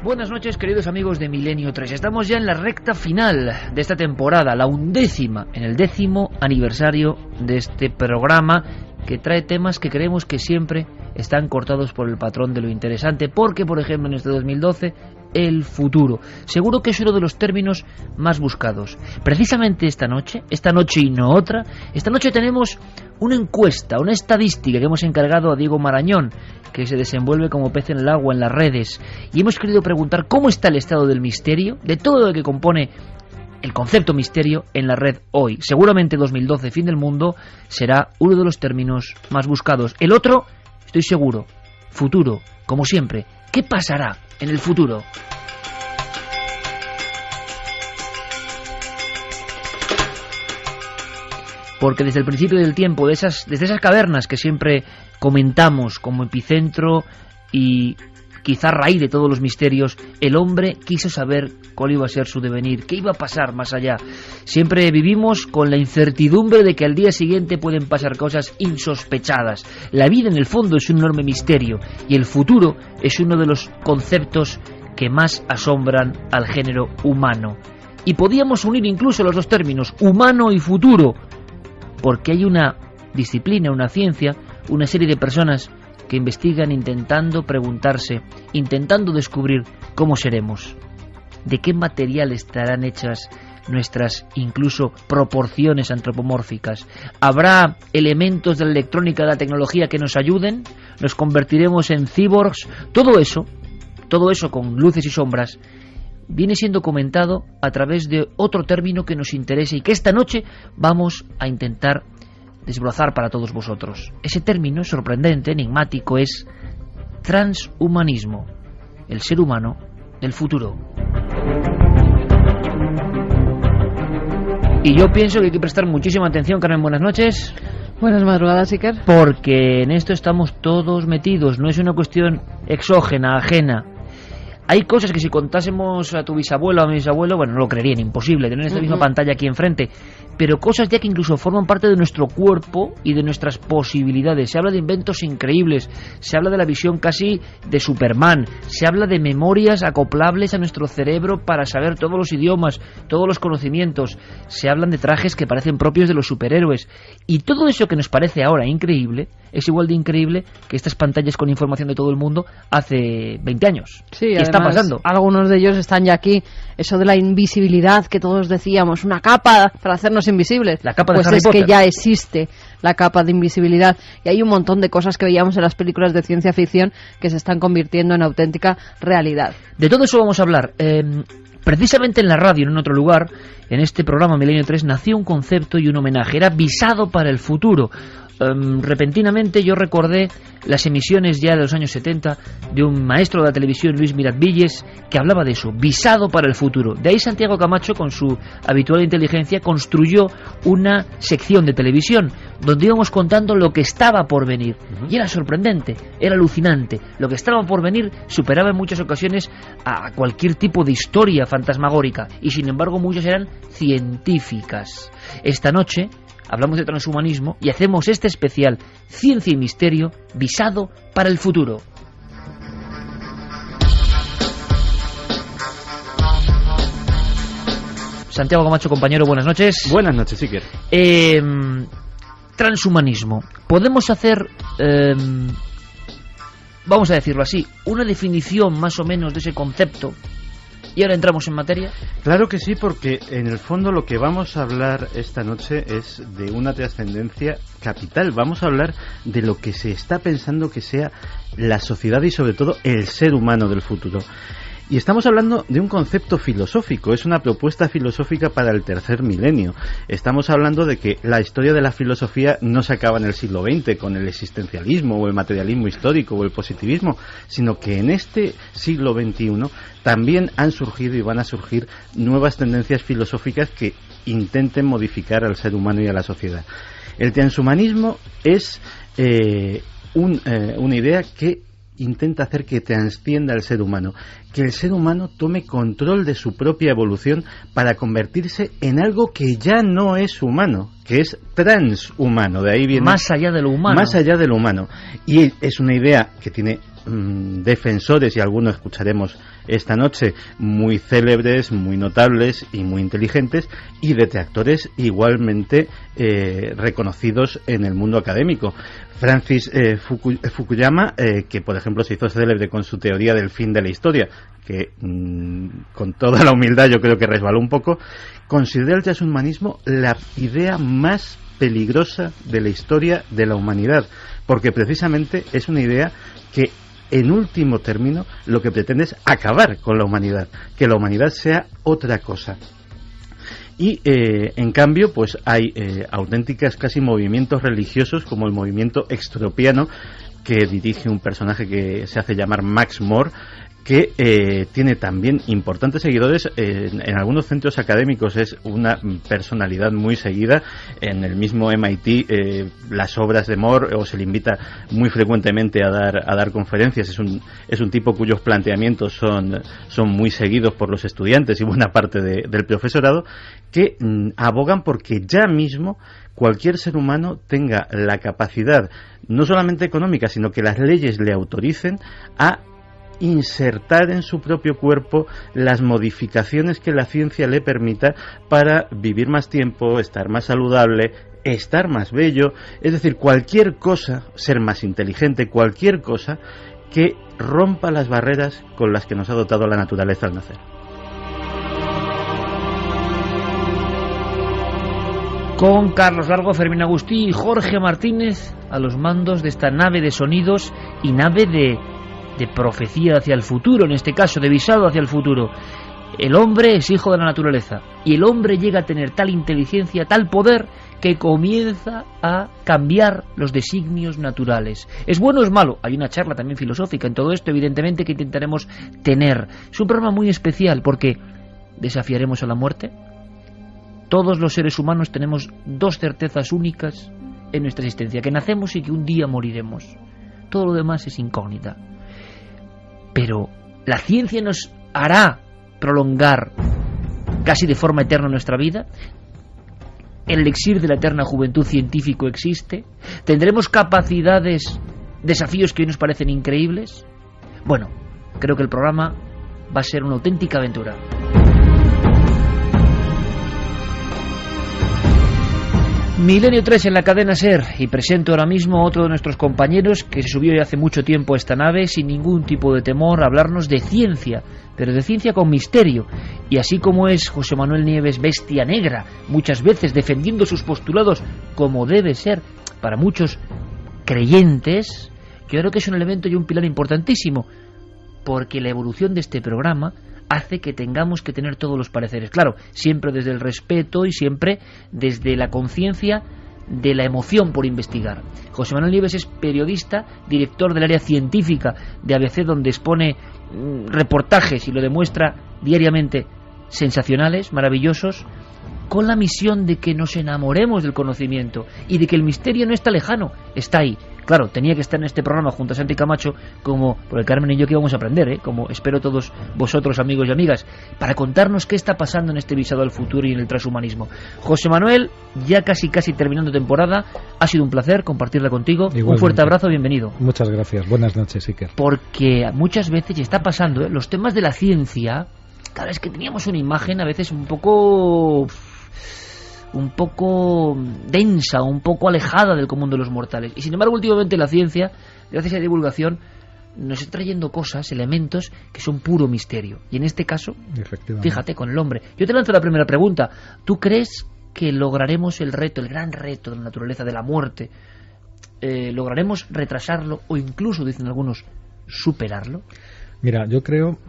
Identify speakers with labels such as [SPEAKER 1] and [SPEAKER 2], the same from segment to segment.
[SPEAKER 1] Buenas noches, queridos amigos de Milenio 3. Estamos ya en la recta final de esta temporada, la 11ª, en el 10º aniversario de este programa que trae temas que creemos que siempre están cortados por el patrón de lo interesante, porque, por ejemplo, en este 2012, el futuro. Seguro que es uno de los términos más buscados. Precisamente esta noche y no otra, esta noche tenemos una encuesta, una estadística que hemos encargado a Diego Marañón, que se desenvuelve como pez en el agua en las redes, y hemos querido preguntar cómo está el estado del misterio, de todo lo que compone el concepto misterio en la red hoy. Seguramente 2012, fin del mundo, será uno de los términos más buscados. El otro, estoy seguro, futuro, como siempre. ¿Qué pasará en el futuro? Porque desde el principio del tiempo, desde esas cavernas que siempre comentamos como epicentro y quizá raíz de todos los misterios, el hombre quiso saber cuál iba a ser su devenir, qué iba a pasar más allá. Siempre vivimos con la incertidumbre de que al día siguiente pueden pasar cosas insospechadas. La vida, en el fondo, es un enorme misterio, y el futuro es uno de los conceptos que más asombran al género humano. Y podíamos unir incluso los dos términos, humano y futuro, porque hay una disciplina, una ciencia, una serie de personas que investigan intentando preguntarse, intentando descubrir cómo seremos, de qué material estarán hechas nuestras incluso proporciones antropomórficas. ¿Habrá elementos de la electrónica, de la tecnología que nos ayuden? ¿Nos convertiremos en cyborgs? Todo eso con luces y sombras, viene siendo comentado a través de otro término que nos interesa y que esta noche vamos a intentar desbrozar para todos vosotros. Ese término sorprendente, enigmático, es transhumanismo, el ser humano del futuro. Y yo pienso que hay que prestar muchísima atención. Carmen, buenas noches.
[SPEAKER 2] Buenas madrugadas, Iker.
[SPEAKER 1] Porque en esto estamos todos metidos, no es una cuestión exógena, ajena. Hay cosas que si contásemos a tu bisabuelo o a mi bisabuelo, bueno, no lo creerían, imposible tener esta misma pantalla aquí enfrente, pero cosas ya que incluso forman parte de nuestro cuerpo y de nuestras posibilidades. Se habla de inventos increíbles, se habla de la visión casi de Superman, se habla de memorias acoplables a nuestro cerebro para saber todos los idiomas, todos los conocimientos, se hablan de trajes que parecen propios de los superhéroes, y todo eso que nos parece ahora increíble es igual de increíble que estas pantallas con información de todo el mundo hace 20 años.
[SPEAKER 2] Sí,
[SPEAKER 1] ¿Qué está pasando?
[SPEAKER 2] Algunos de ellos están ya aquí. Eso de la invisibilidad que todos decíamos, una capa para hacernos invisibles.
[SPEAKER 1] La capa de
[SPEAKER 2] pues
[SPEAKER 1] Harry Potter.
[SPEAKER 2] Que ya existe la capa de invisibilidad. Y hay un montón de cosas que veíamos en las películas de ciencia ficción que se están convirtiendo en auténtica realidad.
[SPEAKER 1] De todo eso vamos a hablar. Precisamente en la radio, en otro lugar, en este programa Milenio 3, nació un concepto y un homenaje. Era visado para el futuro. Repentinamente yo recordé las emisiones ya de los años 70 de un maestro de la televisión, Luis Miratvilles, que hablaba de eso, visado para el futuro. De ahí Santiago Camacho, con su habitual inteligencia, construyó una sección de televisión donde íbamos contando lo que estaba por venir. Y era sorprendente, era alucinante. Lo que estaba por venir superaba en muchas ocasiones a cualquier tipo de historia fantasmagórica, y sin embargo muchas eran científicas. Esta noche hablamos de transhumanismo y hacemos este especial Ciencia y Misterio visado para el futuro. Santiago Camacho, compañero, buenas noches.
[SPEAKER 3] Buenas noches, Iker.
[SPEAKER 1] Transhumanismo. Podemos hacer, vamos a decirlo así, una definición más o menos de ese concepto. ¿Y ahora entramos en materia?
[SPEAKER 3] Claro que sí, porque en el fondo lo que vamos a hablar esta noche es de una trascendencia capital. Vamos a hablar de lo que se está pensando que sea la sociedad y sobre todo el ser humano del futuro. Y estamos hablando de un concepto filosófico, es una propuesta filosófica para el tercer milenio. Estamos hablando de que la historia de la filosofía no se acaba en el siglo XX con el existencialismo o el materialismo histórico o el positivismo, sino que en este siglo XXI también han surgido y van a surgir nuevas tendencias filosóficas que intenten modificar al ser humano y a la sociedad. El transhumanismo es una idea que intenta hacer que trascienda al ser humano, que el ser humano tome control de su propia evolución para convertirse en algo que ya no es humano, que es transhumano. De ahí viene
[SPEAKER 1] más allá de lo humano.
[SPEAKER 3] Más allá de lo humano. Y es una idea que tiene defensores, y algunos escucharemos esta noche, muy célebres, muy notables y muy inteligentes, y detractores igualmente reconocidos en el mundo académico. Francis Fukuyama, que por ejemplo se hizo célebre con su teoría del fin de la historia, que con toda la humildad yo creo que resbaló un poco, considera el transhumanismo la idea más peligrosa de la historia de la humanidad, porque precisamente es una idea que en último término lo que pretende es acabar con la humanidad, que la humanidad sea otra cosa. Y en cambio pues hay auténticas casi movimientos religiosos, como el movimiento extropiano, que dirige un personaje que se hace llamar Max More, que tiene también importantes seguidores en algunos centros académicos. Es una personalidad muy seguida. En el mismo MIT las obras de More, o se le invita muy frecuentemente a dar conferencias. Es un tipo cuyos planteamientos son muy seguidos por los estudiantes y buena parte del profesorado, que abogan porque ya mismo cualquier ser humano tenga la capacidad, no solamente económica, sino que las leyes le autoricen a insertar en su propio cuerpo las modificaciones que la ciencia le permita para vivir más tiempo, estar más saludable, estar más bello, es decir, cualquier cosa, ser más inteligente, cualquier cosa que rompa las barreras con las que nos ha dotado la naturaleza al nacer.
[SPEAKER 1] Con Carlos Largo, Fermín Agustí y Jorge Martínez a los mandos de esta nave de sonidos y nave de profecía hacia el futuro, en este caso de visado hacia el futuro. El hombre es hijo de la naturaleza y el hombre llega a tener tal inteligencia, tal poder, que comienza a cambiar los designios naturales. ¿Es bueno o es malo? Hay una charla también filosófica en todo esto, evidentemente, que intentaremos tener. Es un programa muy especial porque desafiaremos a la muerte. Todos los seres humanos tenemos dos certezas únicas en nuestra existencia: que nacemos y que un día moriremos. Todo lo demás es incógnita. Pero la ciencia nos hará prolongar casi de forma eterna nuestra vida. El elixir de la eterna juventud científico existe. Tendremos capacidades, desafíos que hoy nos parecen increíbles. Bueno, creo que el programa va a ser una auténtica aventura. Milenio 3 en la cadena SER, y presento ahora mismo a otro de nuestros compañeros que se subió ya hace mucho tiempo a esta nave sin ningún tipo de temor a hablarnos de ciencia, pero de ciencia con misterio. Y así como es José Manuel Nieves bestia negra, muchas veces defendiendo sus postulados como debe ser para muchos creyentes, yo creo que es un elemento y un pilar importantísimo, porque la evolución de este programa hace que tengamos que tener todos los pareceres. Claro, siempre desde el respeto y siempre desde la conciencia de la emoción por investigar. José Manuel Nieves es periodista, director del área científica de ABC, donde expone reportajes y lo demuestra diariamente, sensacionales, maravillosos, con la misión de que nos enamoremos del conocimiento y de que el misterio no está lejano, está ahí. Claro, tenía que estar en este programa junto a Santi Camacho, como por el Carmen y yo que íbamos a aprender, como espero todos vosotros, amigos y amigas, para contarnos qué está pasando en este visado al futuro y en el transhumanismo. José Manuel, ya casi terminando temporada, ha sido un placer compartirla contigo. Igualmente. Un fuerte abrazo, bienvenido.
[SPEAKER 4] Muchas gracias, buenas noches, Iker.
[SPEAKER 1] Porque muchas veces, y está pasando, los temas de la ciencia, cada vez que teníamos una imagen a veces un poco densa, un poco alejada del común de los mortales. Y sin embargo, últimamente la ciencia, gracias a la divulgación, nos está trayendo cosas, elementos que son puro misterio. Y en este caso, fíjate, con el hombre. Yo te lanzo la primera pregunta. ¿Tú crees que lograremos el reto, el gran reto de la naturaleza, de la muerte? ¿Lograremos retrasarlo o incluso, dicen algunos, superarlo?
[SPEAKER 4] Mira, yo creo...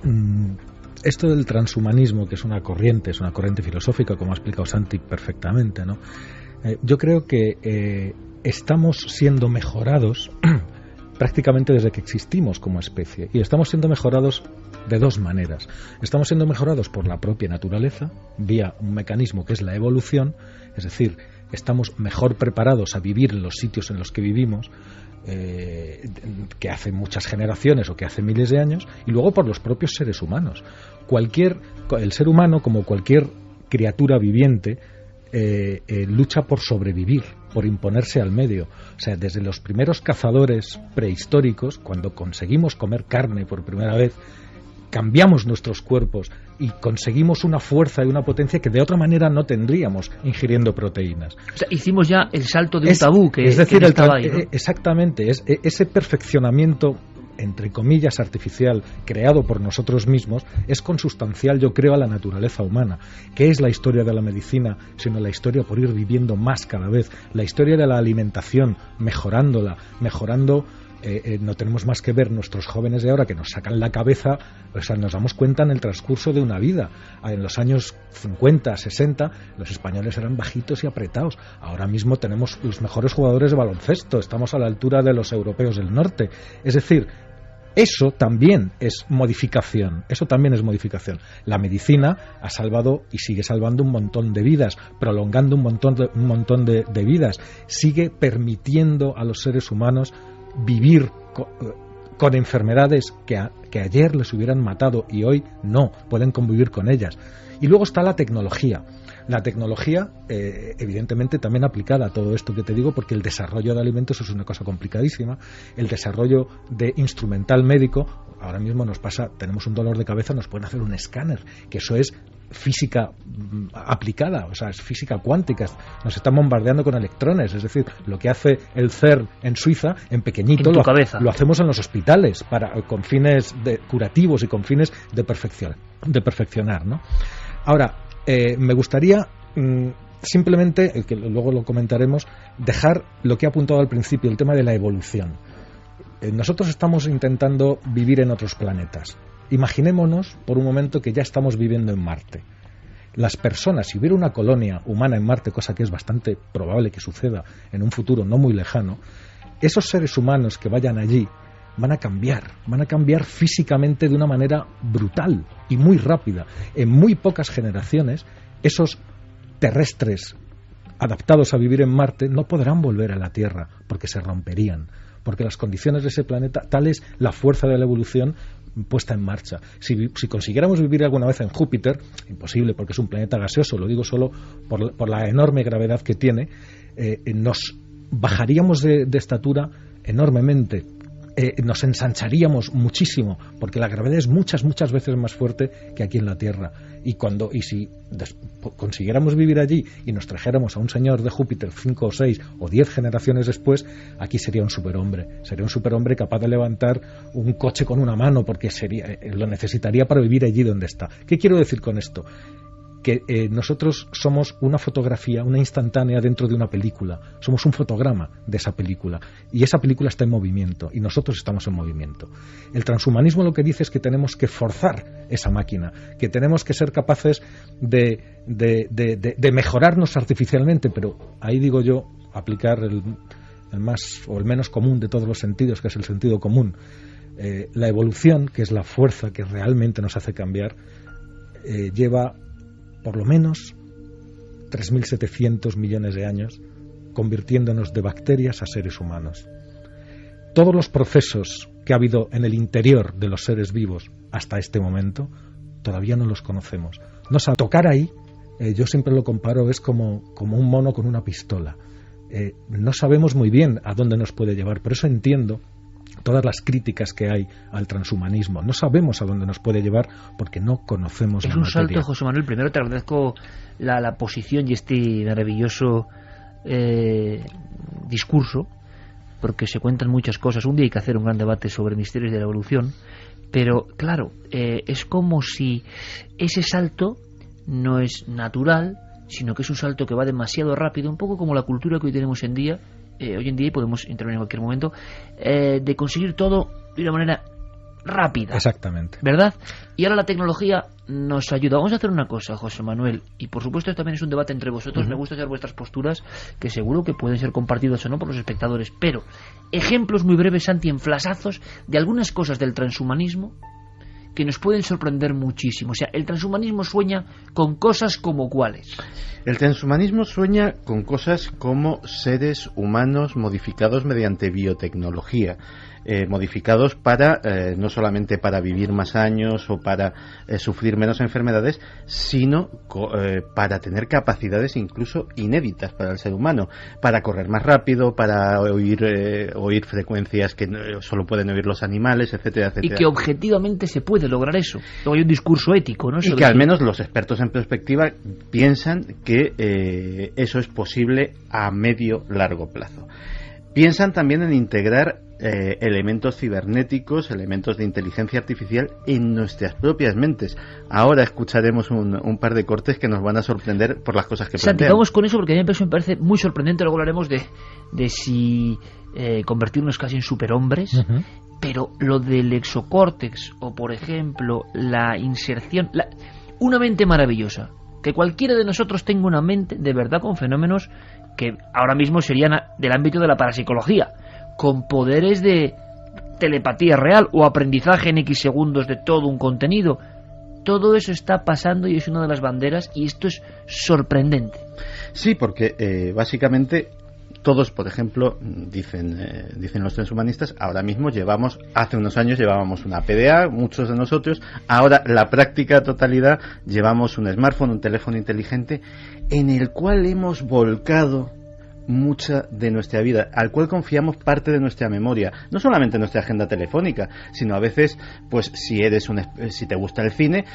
[SPEAKER 4] Esto del transhumanismo, que es una corriente filosófica, como ha explicado Santi perfectamente, ¿no? Yo creo que estamos siendo mejorados prácticamente desde que existimos como especie, y estamos siendo mejorados de dos maneras. Estamos siendo mejorados por la propia naturaleza, vía un mecanismo que es la evolución, es decir, estamos mejor preparados a vivir en los sitios en los que vivimos, que hace muchas generaciones o que hace miles de años, y luego por los propios seres humanos. El ser humano, como cualquier criatura viviente, lucha por sobrevivir, por imponerse al medio. O sea, desde los primeros cazadores prehistóricos, cuando conseguimos comer carne por primera vez, cambiamos nuestros cuerpos y conseguimos una fuerza y una potencia que de otra manera no tendríamos ingiriendo proteínas.
[SPEAKER 1] O sea, hicimos ya el salto de un tabú que,
[SPEAKER 4] es decir,
[SPEAKER 1] que estaba ahí, ¿no?
[SPEAKER 4] Exactamente, ese perfeccionamiento, entre comillas, artificial, creado por nosotros mismos, es consustancial, yo creo, a la naturaleza humana. ¿Qué es la historia de la medicina? Sino la historia por ir viviendo más cada vez, la historia de la alimentación, mejorando. No tenemos más que ver nuestros jóvenes de ahora que nos sacan la cabeza, o sea, nos damos cuenta en el transcurso de una vida. En los años 50, 60, los españoles eran bajitos y apretados. Ahora mismo tenemos los mejores jugadores de baloncesto, estamos a la altura de los europeos del norte. Es decir, eso también es modificación. La medicina ha salvado y sigue salvando un montón de vidas, prolongando un montón de vidas. Sigue permitiendo a los seres humanos vivir con enfermedades que ayer les hubieran matado y hoy no, pueden convivir con ellas. Y luego está la tecnología. La tecnología, evidentemente, también aplicada a todo esto que te digo, porque el desarrollo de alimentos es una cosa complicadísima. El desarrollo de instrumental médico, ahora mismo nos pasa, tenemos un dolor de cabeza, nos pueden hacer un escáner, que eso es física aplicada, o sea, es física cuántica. Nos están bombardeando con electrones, es decir, lo que hace el CERN en Suiza, en pequeñito, lo hacemos en los hospitales con fines curativos y con fines de perfeccionar, ¿no? Ahora, me gustaría simplemente, que luego lo comentaremos, dejar lo que he apuntado al principio, el tema de la evolución. Nosotros estamos intentando vivir en otros planetas. Imaginémonos por un momento que ya estamos viviendo en Marte. Las personas, si hubiera una colonia humana en Marte, cosa que es bastante probable que suceda en un futuro no muy lejano, esos seres humanos que vayan allí van a cambiar físicamente de una manera brutal y muy rápida. En muy pocas generaciones, esos terrestres adaptados a vivir en Marte no podrán volver a la Tierra porque se romperían, porque las condiciones de ese planeta, tal es la fuerza de la evolución puesta en marcha. Si consiguiéramos vivir alguna vez en Júpiter, imposible porque es un planeta gaseoso, lo digo solo por la enorme gravedad que tiene, nos bajaríamos de estatura enormemente. Nos ensancharíamos muchísimo porque la gravedad es muchas veces más fuerte que aquí en la Tierra, y si consiguiéramos vivir allí y nos trajéramos a un señor de Júpiter 5 o 6 o 10 generaciones después, aquí sería un superhombre capaz de levantar un coche con una mano porque lo necesitaría para vivir allí donde está. ¿Qué quiero decir con esto? Que nosotros somos una fotografía, una instantánea dentro de una película. Somos un fotograma de esa película. Y esa película está en movimiento. Y nosotros estamos en movimiento. El transhumanismo lo que dice es que tenemos que forzar esa máquina. Que tenemos que ser capaces de mejorarnos artificialmente. Pero ahí digo yo, aplicar el más o el menos común de todos los sentidos, que es el sentido común. La evolución, que es la fuerza que realmente nos hace cambiar, lleva por lo menos 3.700 millones de años convirtiéndonos de bacterias a seres humanos. Todos los procesos que ha habido en el interior de los seres vivos hasta este momento todavía no los conocemos. Tocar ahí, yo siempre lo comparo, es como un mono con una pistola. No sabemos muy bien a dónde nos puede llevar, por eso entiendo todas las críticas que hay al transhumanismo. No sabemos a dónde nos puede llevar porque no conocemos la materia. Es un
[SPEAKER 1] salto, José Manuel. Primero te agradezco la posición y este maravilloso discurso, porque se cuentan muchas cosas. Un día hay que hacer un gran debate sobre misterios de la evolución, pero claro, es como si ese salto no es natural, sino que es un salto que va demasiado rápido, un poco como la cultura que hoy tenemos hoy en día, y podemos intervenir en cualquier momento, de conseguir todo de una manera rápida.
[SPEAKER 4] Exactamente.
[SPEAKER 1] ¿Verdad? Y ahora la tecnología nos ayuda. Vamos a hacer una cosa, José Manuel, y por supuesto esto también es un debate entre vosotros. Me gusta saber vuestras posturas, que seguro que pueden ser compartidas o no por los espectadores, pero ejemplos muy breves, Santi, en flasazos de algunas cosas del transhumanismo que nos pueden sorprender muchísimo. O sea, el transhumanismo sueña con cosas como ¿cuáles?
[SPEAKER 3] El transhumanismo sueña con cosas como seres humanos modificados mediante biotecnología, modificados para no solamente para vivir más años o para sufrir menos enfermedades, sino para tener capacidades incluso inéditas para el ser humano, para correr más rápido, para oír frecuencias que solo pueden oír los animales, etcétera, etcétera.
[SPEAKER 1] Y que objetivamente se puede lograr eso. Luego hay un discurso ético, ¿no?
[SPEAKER 3] Y que al menos los expertos en perspectiva piensan que eso es posible a medio largo plazo. Piensan también en integrar elementos cibernéticos, elementos de inteligencia artificial en nuestras propias mentes. Ahora escucharemos un par de cortes que nos van a sorprender por las cosas que plantean.
[SPEAKER 1] Santi, vamos con eso porque a mí me parece muy sorprendente. Luego hablaremos de si convertirnos casi en superhombres. Pero lo del exocórtex o, por ejemplo, la inserción... una mente maravillosa. Que cualquiera de nosotros tenga una mente de verdad con fenómenos que ahora mismo serían del ámbito de la parapsicología, con poderes de telepatía real o aprendizaje en X segundos de todo un contenido. Todo eso está pasando y es una de las banderas, y esto es sorprendente.
[SPEAKER 3] Sí, porque básicamente todos, por ejemplo, dicen los transhumanistas, ahora mismo hace unos años llevábamos una PDA, muchos de nosotros, ahora la práctica totalidad llevamos un smartphone, un teléfono inteligente, en el cual hemos volcado mucha de nuestra vida, al cual confiamos parte de nuestra memoria, no solamente nuestra agenda telefónica, sino a veces, pues si te gusta el cine,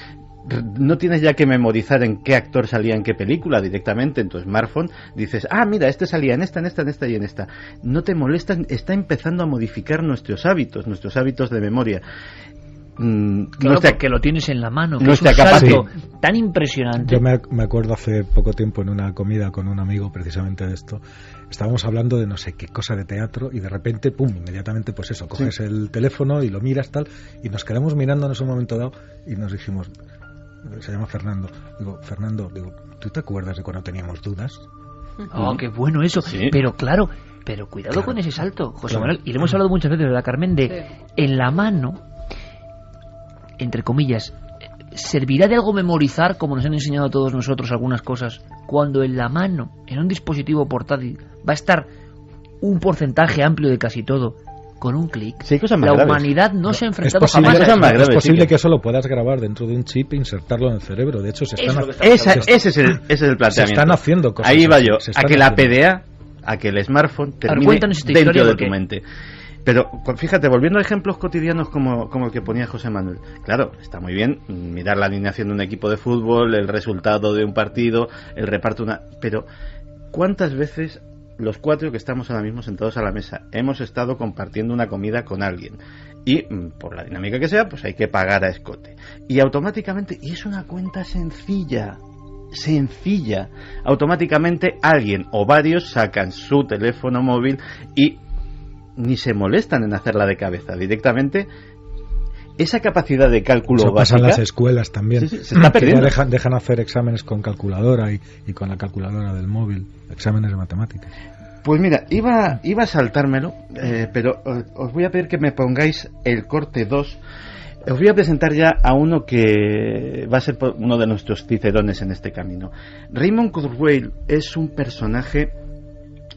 [SPEAKER 3] no tienes ya que memorizar en qué actor salía en qué película, directamente en tu smartphone dices, mira, este salía en esta y en esta. No te molestan, está empezando a modificar nuestros hábitos de memoria.
[SPEAKER 1] Claro, porque lo tienes en la mano, que
[SPEAKER 3] nuestra
[SPEAKER 1] es un salto
[SPEAKER 4] sí.
[SPEAKER 1] tan impresionante.
[SPEAKER 4] Yo me acuerdo hace poco tiempo en una comida con un amigo precisamente de esto. Estábamos hablando de no sé qué cosa de teatro y de repente, pum, inmediatamente pues eso, coges el teléfono y lo miras tal, y nos quedamos mirándonos un momento dado y nos dijimos, se llama Fernando, Fernando, ¿tú te acuerdas de cuando teníamos dudas?
[SPEAKER 1] Oh, qué bueno eso. Sí. Pero cuidado con ese salto, José Manuel, y le hemos hablado muchas veces, ¿verdad, Carmen? En la mano, entre comillas, ¿servirá de algo memorizar, como nos han enseñado a todos nosotros algunas cosas, cuando en la mano, en un dispositivo portátil, va a estar un porcentaje amplio de casi todo con un clic?
[SPEAKER 3] Sí,
[SPEAKER 1] la humanidad no se ha enfrentado jamás a eso.
[SPEAKER 4] Es posible que eso lo puedas grabar dentro de un chip e insertarlo en el cerebro. De hecho, ese
[SPEAKER 3] es el planteamiento. Se
[SPEAKER 4] están haciendo cosas.
[SPEAKER 3] Ahí va yo, a que la PDA, a que el smartphone termine dentro de tu mente. Pero fíjate, volviendo a ejemplos cotidianos como el que ponía José Manuel, claro, está muy bien mirar la alineación de un equipo de fútbol, el resultado de un partido, el reparto pero ¿cuántas veces los cuatro que estamos ahora mismo sentados a la mesa hemos estado compartiendo una comida con alguien? Y por la dinámica que sea, pues hay que pagar a escote. Y automáticamente, y es una cuenta sencilla, automáticamente alguien o varios sacan su teléfono móvil y ni se molestan en hacerla de cabeza, directamente esa capacidad de cálculo
[SPEAKER 4] eso
[SPEAKER 3] básica.
[SPEAKER 4] Pasa en las escuelas también.
[SPEAKER 3] Sí, se está perdiendo.
[SPEAKER 4] Ya dejan hacer exámenes con calculadora y con la calculadora del móvil, exámenes de matemáticas.
[SPEAKER 3] Pues mira, iba a saltármelo, pero os voy a pedir que me pongáis el corte 2. Os voy a presentar ya a uno que va a ser uno de nuestros cicerones en este camino. Raymond Kurzweil es un personaje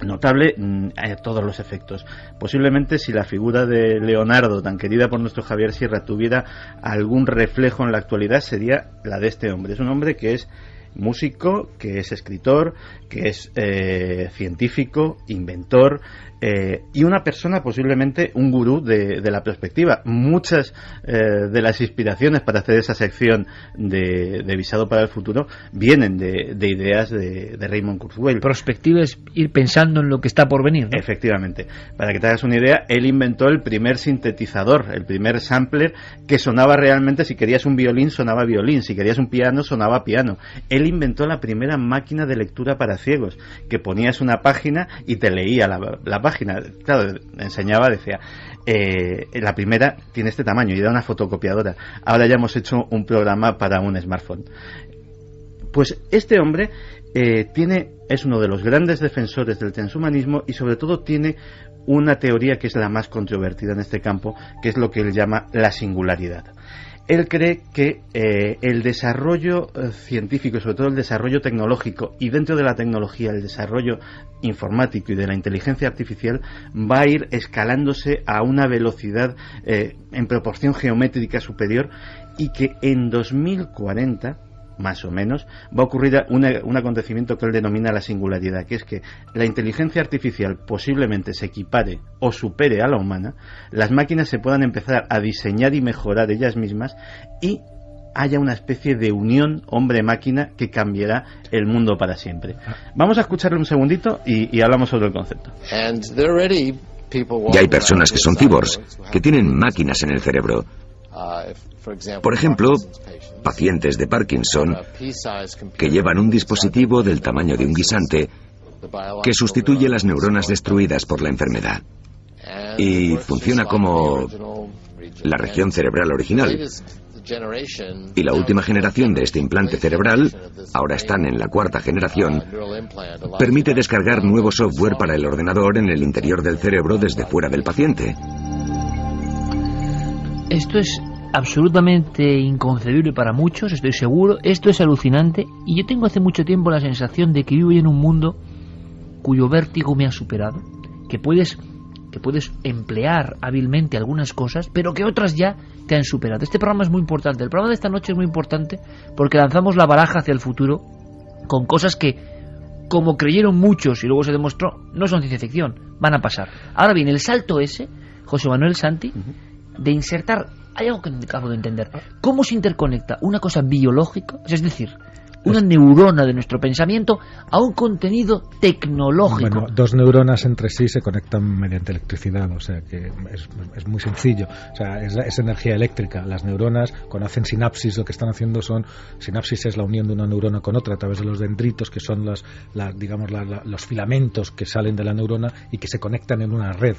[SPEAKER 3] notable a todos los efectos. Posiblemente si la figura de Leonardo, tan querida por nuestro Javier Sierra, tuviera algún reflejo en la actualidad, sería la de este hombre. Es un hombre que es músico, que es escritor, que es científico, inventor, y una persona, posiblemente un gurú de la perspectiva. Muchas de las inspiraciones para hacer esa sección de Visado para el Futuro vienen de ideas de Raymond Kurzweil.
[SPEAKER 1] Perspectiva es ir pensando en lo que está por venir, ¿no?
[SPEAKER 3] Efectivamente. Para que te hagas una idea, él inventó el primer sintetizador, el primer sampler que sonaba realmente. Si querías un violín, sonaba violín. Si querías un piano, sonaba piano. Él inventó la primera máquina de lectura para ciegos, que ponías una página y te leía la página. Claro, enseñaba, decía, la primera tiene este tamaño, y era una fotocopiadora. Ahora ya hemos hecho un programa para un smartphone. Pues este hombre es uno de los grandes defensores del transhumanismo, y sobre todo tiene una teoría que es la más controvertida en este campo, que es lo que él llama la singularidad. Él cree que el desarrollo científico y sobre todo el desarrollo tecnológico, y dentro de la tecnología el desarrollo informático y de la inteligencia artificial, va a ir escalándose a una velocidad en proporción geométrica superior, y que en 2040 más o menos va a ocurrir un acontecimiento que él denomina la singularidad, que es que la inteligencia artificial posiblemente se equipare o supere a la humana, las máquinas se puedan empezar a diseñar y mejorar ellas mismas, y haya una especie de unión hombre-máquina que cambiará el mundo para siempre. Vamos a escucharle un segundito y hablamos sobre el concepto.
[SPEAKER 5] Ya hay personas que son cyborgs, que tienen máquinas en el cerebro. Por ejemplo, pacientes de Parkinson que llevan un dispositivo del tamaño de un guisante que sustituye las neuronas destruidas por la enfermedad y funciona como la región cerebral original. Y la última generación de este implante cerebral, ahora están en la 4ª generación, permite descargar nuevo software para el ordenador en el interior del cerebro desde fuera del paciente.
[SPEAKER 1] Esto es absolutamente inconcebible para muchos, estoy seguro. Esto es alucinante, y yo tengo hace mucho tiempo la sensación de que vivo en un mundo cuyo vértigo me ha superado, que puedes emplear hábilmente algunas cosas, pero que otras ya te han superado. Este programa es muy importante, el programa de esta noche es muy importante porque lanzamos la baraja hacia el futuro con cosas que, como creyeron muchos y luego se demostró, no son ciencia ficción, van a pasar. Ahora bien, el salto ese, José Manuel Santi, de insertar, hay algo que no acabo de entender, ¿cómo se interconecta una cosa biológica, es decir, una neurona de nuestro pensamiento, a un contenido tecnológico?
[SPEAKER 4] Bueno, dos neuronas entre sí se conectan mediante electricidad, o sea que es muy sencillo. O sea, es energía eléctrica. Las neuronas, cuando hacen sinapsis, lo que están haciendo sinapsis es la unión de una neurona con otra a través de los dendritos, que son los filamentos que salen de la neurona y que se conectan en una red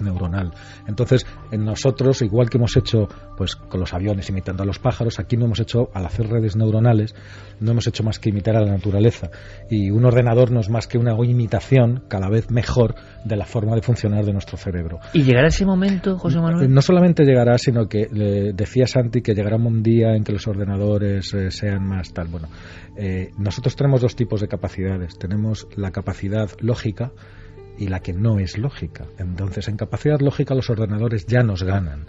[SPEAKER 4] neuronal. Entonces, en nosotros, igual que hemos hecho pues con los aviones imitando a los pájaros, aquí no hemos hecho, al hacer redes neuronales, no hemos hecho más que imitar a la naturaleza, y un ordenador no es más que una imitación cada vez mejor de la forma de funcionar de nuestro cerebro.
[SPEAKER 1] ¿Y llegará ese momento, José Manuel?
[SPEAKER 4] No solamente llegará, sino que decía Santi que llegará un día en que los ordenadores sean más tal. Bueno, nosotros tenemos dos tipos de capacidades. Tenemos la capacidad lógica y la que no es lógica. Entonces, en capacidad lógica los ordenadores ya nos ganan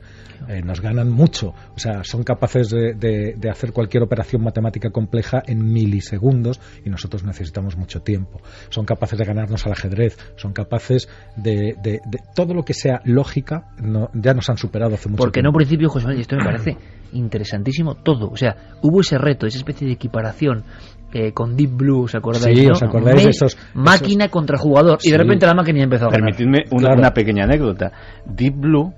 [SPEAKER 4] mucho. O sea, son capaces de hacer cualquier operación matemática compleja en milisegundos, y nosotros necesitamos mucho tiempo. Son capaces de ganarnos al ajedrez, son capaces de todo lo que sea lógica, ya nos han superado hace mucho tiempo.
[SPEAKER 1] Porque en un principio, José Manuel, y esto me parece interesantísimo todo, o sea, hubo ese reto, esa especie de equiparación con Deep Blue, ¿os acordáis?
[SPEAKER 4] Sí,
[SPEAKER 1] ¿no?
[SPEAKER 4] ¿os acordáis de esos?
[SPEAKER 1] Máquina contra jugador, y de repente la máquina ya empezó a ganar.
[SPEAKER 3] Permitidme una pequeña anécdota. Deep Blue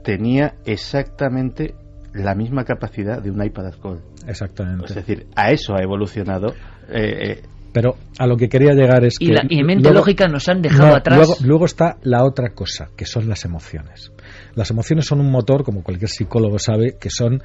[SPEAKER 3] tenía exactamente la misma capacidad de un iPad Gold.
[SPEAKER 4] Exactamente.
[SPEAKER 3] Es decir, a eso ha evolucionado.
[SPEAKER 4] Pero a lo que quería llegar es que...
[SPEAKER 1] Y en mente lógica nos han dejado atrás.
[SPEAKER 4] Luego está la otra cosa, que son las emociones. Las emociones son un motor, como cualquier psicólogo sabe, que son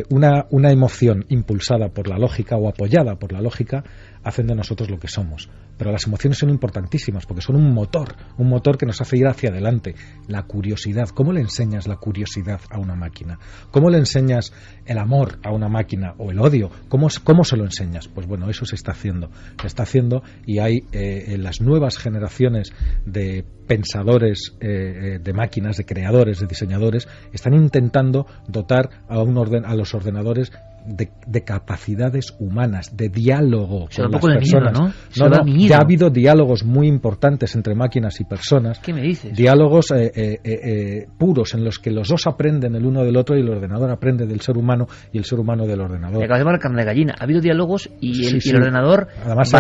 [SPEAKER 4] una emoción impulsada por la lógica o apoyada por la lógica, hacen de nosotros lo que somos. Pero las emociones son importantísimas porque son un motor que nos hace ir hacia adelante. La curiosidad, ¿cómo le enseñas la curiosidad a una máquina? ¿Cómo le enseñas el amor a una máquina o el odio? ¿Cómo se lo enseñas? Pues bueno, eso se está haciendo y hay las nuevas generaciones de pensadores de máquinas, de creadores, de diseñadores, están intentando dotar a los ordenadores de capacidades humanas, de diálogo con las personas.
[SPEAKER 1] Miedo, ¿no?
[SPEAKER 4] Ya ha habido diálogos muy importantes entre máquinas y personas.
[SPEAKER 1] ¿Qué me dices?
[SPEAKER 4] Diálogos puros en los que los dos aprenden el uno del otro y el ordenador aprende del ser humano y el ser humano del ordenador.
[SPEAKER 1] Me acabas de marcar de gallina. Ha habido diálogos y el ordenador,
[SPEAKER 4] además,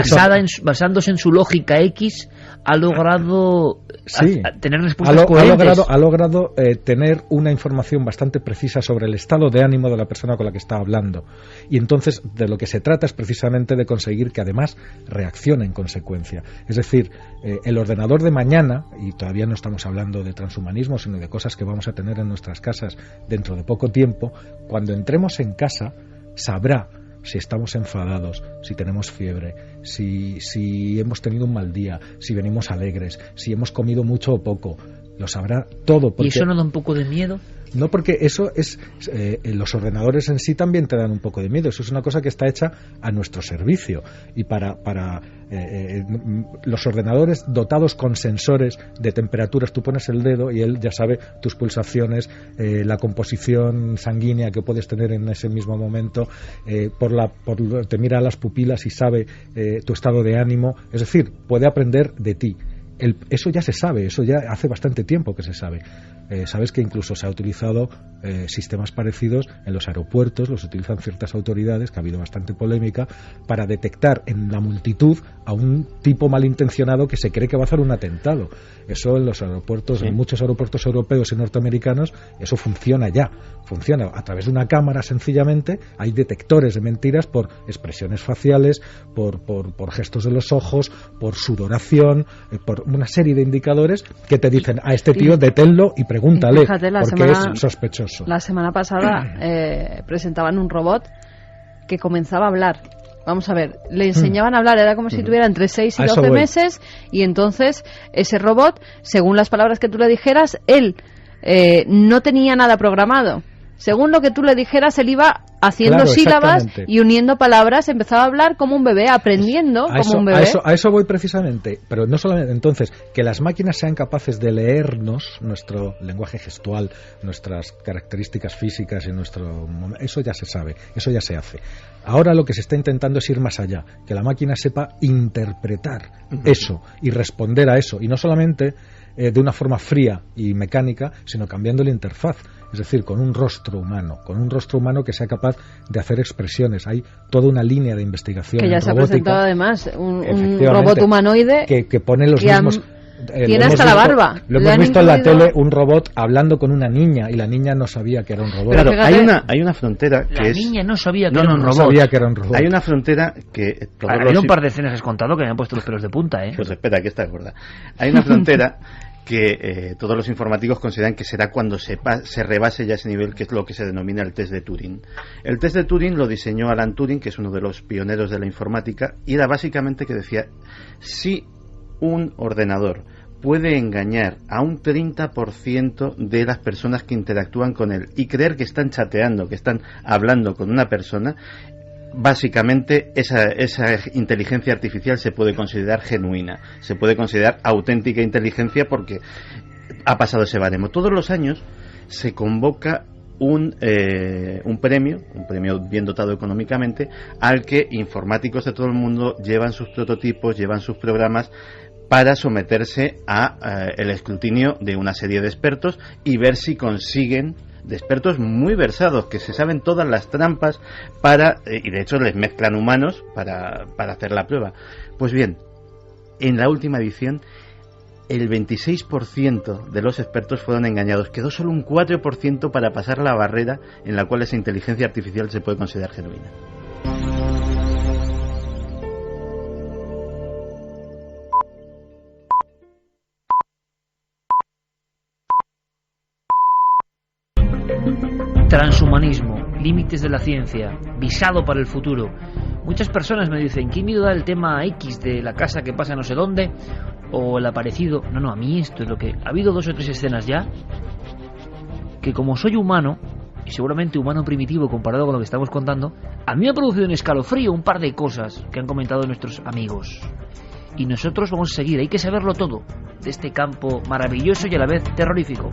[SPEAKER 1] basándose en su lógica X, ha logrado tener respuestas coherentes.
[SPEAKER 4] Ha logrado tener una información bastante precisa sobre el estado de ánimo de la persona con la que está hablando. Y entonces de lo que se trata es precisamente de conseguir que además reaccione en consecuencia. Es decir, el ordenador de mañana, y todavía no estamos hablando de transhumanismo, sino de cosas que vamos a tener en nuestras casas dentro de poco tiempo, cuando entremos en casa sabrá si estamos enfadados, si tenemos fiebre, si hemos tenido un mal día, si venimos alegres, si hemos comido mucho o poco. lo sabrá todo. Porque...
[SPEAKER 1] ¿Y eso no da un poco de miedo?
[SPEAKER 4] No, porque eso es... los ordenadores en sí también te dan un poco de miedo. Eso es una cosa que está hecha a nuestro servicio. Y para los ordenadores dotados con sensores de temperaturas, tú pones el dedo y él ya sabe tus pulsaciones, la composición sanguínea que puedes tener en ese mismo momento, te mira a las pupilas y sabe tu estado de ánimo. Es decir, puede aprender de ti. Eso ya se sabe, eso ya hace bastante tiempo que se sabe. Sabes que incluso se ha utilizado sistemas parecidos en los aeropuertos, los utilizan ciertas autoridades, que ha habido bastante polémica, para detectar en la multitud a un tipo malintencionado que se cree que va a hacer un atentado. Eso en los aeropuertos, sí. En muchos aeropuertos europeos y norteamericanos, eso funciona ya. Funciona a través de una cámara sencillamente, hay detectores de mentiras por expresiones faciales, por gestos de los ojos, por sudoración, por una serie de indicadores que te dicen a este tío deténlo y pregúntale, porque es sospechoso.
[SPEAKER 2] La semana pasada presentaban un robot que comenzaba a hablar. Vamos a ver, le enseñaban a hablar, era como si tuviera entre 6 y 12 meses, y entonces ese robot, según las palabras que tú le dijeras, él no tenía nada programado. Según lo que tú le dijeras, él iba haciendo sílabas y uniendo palabras, empezaba a hablar como un bebé, aprendiendo como un bebé.
[SPEAKER 4] A eso voy precisamente, pero no solamente entonces, que las máquinas sean capaces de leernos nuestro lenguaje gestual, nuestras características físicas y eso ya se sabe, eso ya se hace. Ahora lo que se está intentando es ir más allá, que la máquina sepa interpretar eso y responder a eso, y no solamente de una forma fría y mecánica, sino cambiando la interfaz. Es decir, con un rostro humano que sea capaz de hacer expresiones. Hay toda una línea de investigación
[SPEAKER 2] que ya
[SPEAKER 4] en
[SPEAKER 2] se
[SPEAKER 4] robótica,
[SPEAKER 2] ha presentado además un robot humanoide
[SPEAKER 4] que pone los mismos...
[SPEAKER 2] Tiene hasta la barba.
[SPEAKER 4] Lo hemos visto en la tele, un robot hablando con una niña, y la niña no sabía que era un robot.
[SPEAKER 3] Claro, hay una frontera que
[SPEAKER 1] la niña no sabía que era un robot.
[SPEAKER 4] Sabía que era un robot.
[SPEAKER 3] Hay una frontera que...
[SPEAKER 1] Hay un par de escenas que has contado que me han puesto los pelos de punta, ¿eh?
[SPEAKER 3] Pues espera, que está gorda. Hay una frontera que todos los informáticos consideran que será cuando se rebase ya ese nivel, que es lo que se denomina el test de Turing. El test de Turing lo diseñó Alan Turing, que es uno de los pioneros de la informática, y era básicamente que decía, si un ordenador puede engañar a un 30% de las personas que interactúan con él y creer que están chateando, que están hablando con una persona, básicamente esa inteligencia artificial se puede considerar genuina, se puede considerar auténtica inteligencia, porque ha pasado ese baremo. Todos los años se convoca un premio bien dotado económicamente, al que informáticos de todo el mundo llevan sus prototipos, llevan sus programas para someterse a el escrutinio de una serie de expertos y ver si consiguen, de expertos muy versados, que se saben todas las trampas y de hecho les mezclan humanos para hacer la prueba. Pues bien, en la última edición el 26% de los expertos fueron engañados. Quedó solo un 4% para pasar la barrera en la cual esa inteligencia artificial se puede considerar genuina.
[SPEAKER 1] Transhumanismo, límites de la ciencia, visado para el futuro. Muchas personas me dicen, ¿qué miedo da el tema X de la casa que pasa no sé dónde? O el aparecido. No, a mí esto es lo que... Ha habido 2 o 3 escenas ya que, como soy humano, y seguramente humano primitivo comparado con lo que estamos contando, a mí me ha producido un escalofrío un par de cosas que han comentado nuestros amigos. Y nosotros vamos a seguir, hay que saberlo todo de este campo maravilloso y a la vez terrorífico.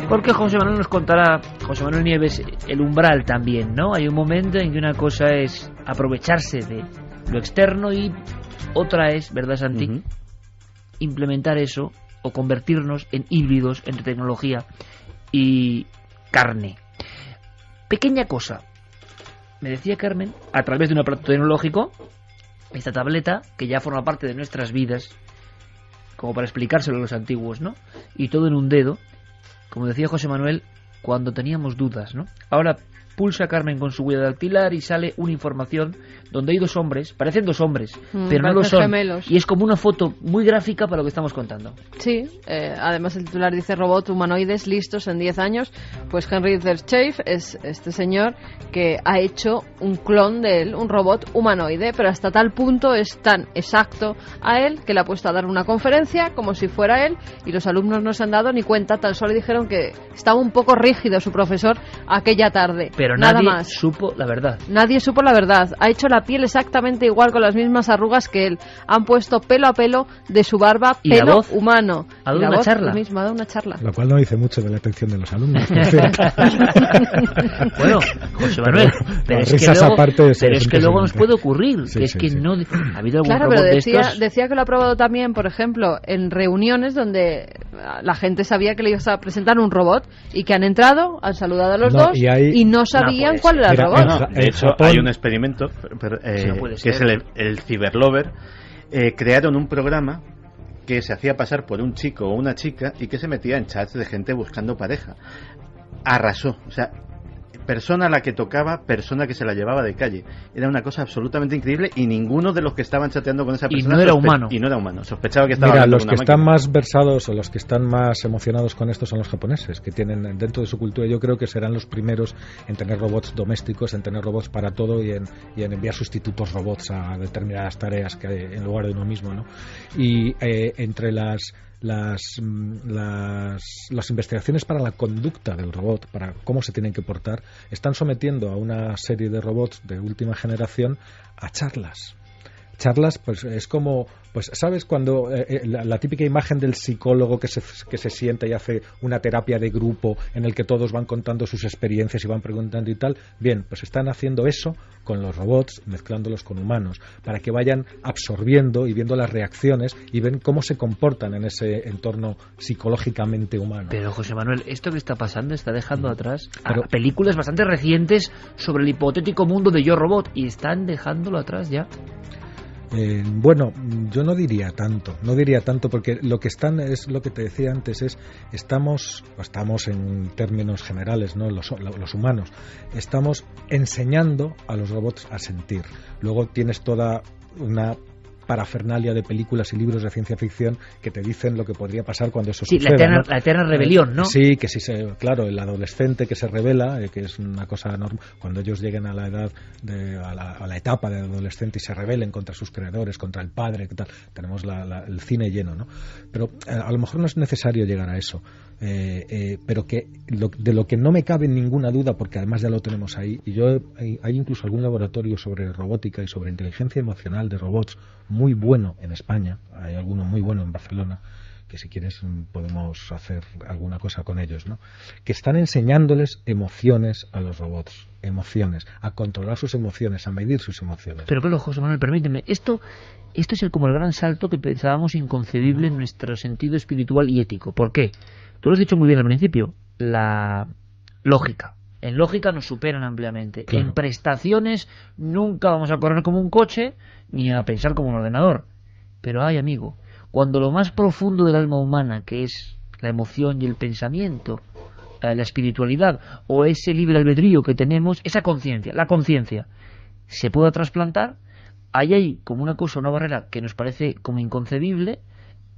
[SPEAKER 1] Porque José Manuel nos contará, José Manuel Nieves, el umbral también, ¿no? Hay un momento en que una cosa es aprovecharse de lo externo y otra es, ¿verdad, Santi? Implementar eso o convertirnos en híbridos entre tecnología y carne. Pequeña cosa. Me decía Carmen, a través de un aparato tecnológico, esta tableta que ya forma parte de nuestras vidas, como para explicárselo a los antiguos, ¿no? Y todo en un dedo. Como decía José Manuel, cuando teníamos dudas, ¿no? Ahora pulsa Carmen con su huella dactilar y sale una información donde hay dos hombres, parecen dos hombres, pero no lo son.
[SPEAKER 2] Gemelos.
[SPEAKER 1] Y es como una foto muy gráfica para lo que estamos contando.
[SPEAKER 2] Sí, además el titular dice robot humanoides listos en 10 años. Pues Henry Zerchev es este señor que ha hecho un clon de él, un robot humanoide, pero hasta tal punto es tan exacto a él que le ha puesto a dar una conferencia como si fuera él, y los alumnos no se han dado ni cuenta, tan solo dijeron que estaba un poco rígido su profesor aquella tarde.
[SPEAKER 1] Pero
[SPEAKER 2] nada
[SPEAKER 1] nadie
[SPEAKER 2] más.
[SPEAKER 1] supo la verdad.
[SPEAKER 2] Nadie supo la verdad. Ha hecho la piel exactamente igual, con las mismas arrugas que él. Han puesto pelo a pelo de su barba,
[SPEAKER 1] ¿Y la
[SPEAKER 2] pelo
[SPEAKER 1] voz?
[SPEAKER 2] humano.
[SPEAKER 1] ¿Ha dado una charla?
[SPEAKER 2] Ha dado una charla.
[SPEAKER 4] Lo cual no dice mucho de la atención de los alumnos.
[SPEAKER 1] Bueno, José Manuel, pero es
[SPEAKER 4] risas
[SPEAKER 1] que luego,
[SPEAKER 4] aparte,
[SPEAKER 1] pero es que luego nos puede
[SPEAKER 4] impresionante.
[SPEAKER 1] ocurrir,
[SPEAKER 4] Sí,
[SPEAKER 1] que es
[SPEAKER 4] sí,
[SPEAKER 1] que
[SPEAKER 4] sí.
[SPEAKER 1] no ha habido algún
[SPEAKER 2] Claro,
[SPEAKER 1] robot
[SPEAKER 2] pero
[SPEAKER 1] de
[SPEAKER 2] decía
[SPEAKER 1] estos.
[SPEAKER 2] que lo ha probado también, por ejemplo, en reuniones donde la gente sabía que le iba a presentar un robot y que han entrado, han saludado a los
[SPEAKER 4] No,
[SPEAKER 2] dos
[SPEAKER 4] y
[SPEAKER 2] no sabían
[SPEAKER 1] puede
[SPEAKER 2] cuál
[SPEAKER 1] ser.
[SPEAKER 2] era el
[SPEAKER 4] Mira,
[SPEAKER 2] robot.
[SPEAKER 3] No, de hecho,
[SPEAKER 4] Japón-
[SPEAKER 3] hay un experimento
[SPEAKER 1] no puede
[SPEAKER 3] que es
[SPEAKER 1] ser.
[SPEAKER 3] el Cyberlover. Crearon un programa que se hacía pasar por un chico o una chica y que se metía en chats de gente buscando pareja. Arrasó, o sea, persona a la que tocaba, persona que se la llevaba de calle. Era una cosa absolutamente increíble y ninguno de los que estaban chateando con esa
[SPEAKER 1] Y
[SPEAKER 3] persona
[SPEAKER 1] no era humano.
[SPEAKER 3] Y no era humano, sospechaba que estaba
[SPEAKER 4] Mira,
[SPEAKER 3] hablando
[SPEAKER 4] los
[SPEAKER 3] con
[SPEAKER 4] que
[SPEAKER 3] una
[SPEAKER 4] están
[SPEAKER 3] máquina.
[SPEAKER 4] más versados o los que están más emocionados con esto son los japoneses, que tienen dentro de su cultura, yo creo que serán los primeros en tener robots domésticos, en tener robots para todo y en enviar sustitutos robots a determinadas tareas que hay en lugar de uno mismo, ¿no? Y entre las investigaciones para la conducta del robot, para cómo se tienen que portar, están sometiendo a una serie de robots de última generación a charlas. Pues es como, pues sabes cuando la típica imagen del psicólogo que se sienta y hace una terapia de grupo en el que todos van contando sus experiencias y van preguntando y tal. Bien, pues están haciendo eso con los robots, mezclándolos con humanos, para que vayan absorbiendo y viendo las reacciones y ven cómo se comportan en ese entorno psicológicamente humano.
[SPEAKER 1] Pero José Manuel, esto que está pasando está dejando atrás
[SPEAKER 4] Pero-
[SPEAKER 1] a películas bastante recientes sobre el hipotético mundo de Yo Robot, y están dejándolo atrás ya.
[SPEAKER 4] Bueno, yo no diría tanto porque lo que están es lo que te decía antes, estamos en términos generales, ¿no? Los humanos estamos enseñando a los robots a sentir. Luego tienes toda una parafernalia de películas y libros de ciencia ficción que te dicen lo que podría pasar cuando eso
[SPEAKER 1] Sí,
[SPEAKER 4] suceda, ¿no?
[SPEAKER 1] la eterna rebelión, ¿no?
[SPEAKER 4] Sí, que sí, claro, el adolescente que se revela, que es una cosa normal, cuando ellos lleguen a la edad, a la etapa de adolescente y se rebelen contra sus creadores, contra el padre, ¿qué tal? Tenemos el cine lleno, ¿no? Pero a lo mejor no es necesario llegar a eso. Pero que de lo que no me cabe ninguna duda, porque además ya lo tenemos ahí, y hay incluso algún laboratorio sobre robótica y sobre inteligencia emocional de robots muy bueno en España, hay alguno muy bueno en Barcelona, que si quieres podemos hacer alguna cosa con ellos, ¿no? Que están enseñándoles emociones a los robots, a controlar sus emociones, a medir sus emociones.
[SPEAKER 1] Pero José Manuel, permíteme, esto es como el gran salto que pensábamos inconcebible en nuestro sentido espiritual y ético. ¿Por qué? Tú lo has dicho muy bien al principio, la lógica. En lógica nos superan ampliamente.
[SPEAKER 4] Claro.
[SPEAKER 1] En prestaciones nunca vamos a correr como un coche ni a pensar como un ordenador. Pero ay, amigo, cuando lo más profundo del alma humana, que es la emoción y el pensamiento, la espiritualidad o ese libre albedrío que tenemos, esa conciencia, la conciencia, se pueda trasplantar, ahí hay como una cosa, una barrera que nos parece como inconcebible,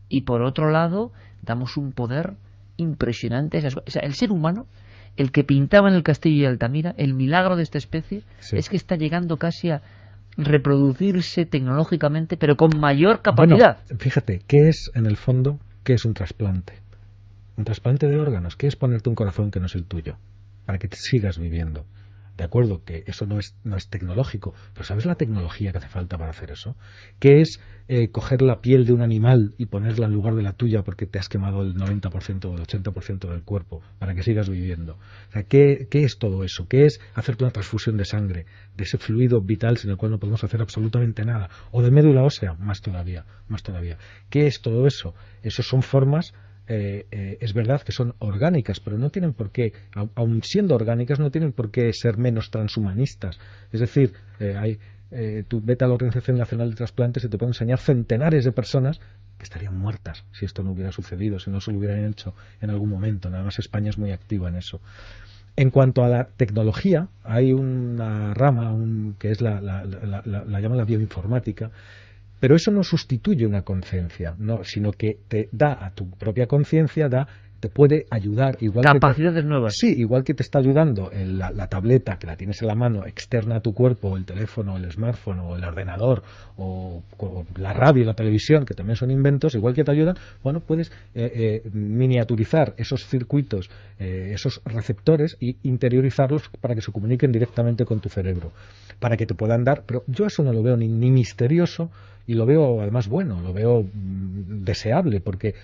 [SPEAKER 1] y por otro lado damos un poder impresionante. O sea, el ser humano, el que pintaba en el castillo de Altamira, el milagro de esta especie,
[SPEAKER 4] Sí.
[SPEAKER 1] es que está llegando casi a reproducirse tecnológicamente, pero con mayor capacidad.
[SPEAKER 4] Bueno, fíjate, ¿qué es en el fondo? ¿Qué es un trasplante? Un trasplante de órganos. ¿Qué es ponerte un corazón que no es el tuyo? Para que te sigas viviendo. De acuerdo, que eso no es tecnológico, pero ¿sabes la tecnología que hace falta para hacer eso? ¿Qué es coger la piel de un animal y ponerla en lugar de la tuya porque te has quemado el 90% o el 80% del cuerpo para que sigas viviendo? O sea, ¿qué es todo eso? ¿Qué es hacerte una transfusión de sangre, de ese fluido vital sin el cual no podemos hacer absolutamente nada? O de médula ósea, más todavía. ¿Qué es todo eso? Eso son formas... es verdad que son orgánicas, pero no tienen por qué, aun siendo orgánicas, no tienen por qué ser menos transhumanistas. Es decir, tú vete a la Organización Nacional de Trasplantes y te pueden enseñar centenares de personas que estarían muertas si esto no hubiera sucedido, si no se lo hubieran hecho en algún momento. Nada más España es muy activa en eso. En cuanto a la tecnología, hay una rama que es la llaman la bioinformática, pero eso no sustituye una conciencia, no, sino que te da a tu propia conciencia, te puede ayudar igual
[SPEAKER 1] capacidades nuevas.
[SPEAKER 4] Sí, igual que te está ayudando en la tableta que la tienes en la mano externa a tu cuerpo, o el teléfono, o el smartphone, o el ordenador, o la radio y la televisión, que también son inventos, igual que te ayudan, bueno, puedes miniaturizar esos circuitos, esos receptores, y interiorizarlos para que se comuniquen directamente con tu cerebro, para que te puedan dar, pero yo eso no lo veo ni misterioso, y lo veo además bueno, lo veo deseable, porque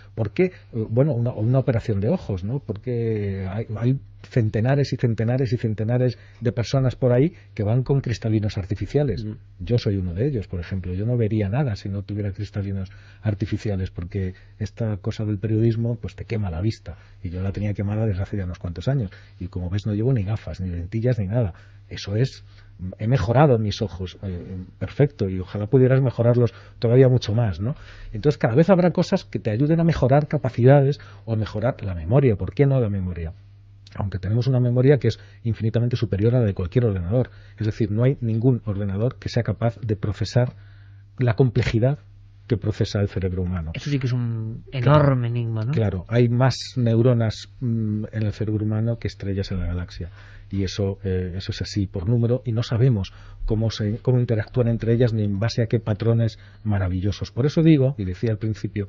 [SPEAKER 4] bueno, una operación de ojos, ¿no? Porque hay centenares y centenares y centenares de personas por ahí que van con cristalinos artificiales. Yo soy uno de ellos, por ejemplo. Yo no vería nada si no tuviera cristalinos artificiales, porque esta cosa del periodismo pues te quema la vista, y yo la tenía quemada desde hace ya unos cuantos años, y como ves no llevo ni gafas, ni lentillas, ni nada. Eso es... He mejorado mis ojos, perfecto, y ojalá pudieras mejorarlos todavía mucho más, ¿no? Entonces cada vez habrá cosas que te ayuden a mejorar capacidades o a mejorar la memoria. ¿Por qué no la memoria? Aunque tenemos una memoria que es infinitamente superior a la de cualquier ordenador. Es decir, no hay ningún ordenador que sea capaz de procesar la complejidad que procesa el cerebro humano.
[SPEAKER 1] Eso sí que es un enorme enigma, ¿no?
[SPEAKER 4] Claro, hay más neuronas en el cerebro humano que estrellas en la galaxia. Y eso es así por número, y no sabemos cómo interactúan entre ellas ni en base a qué patrones maravillosos. Por eso digo, y decía al principio,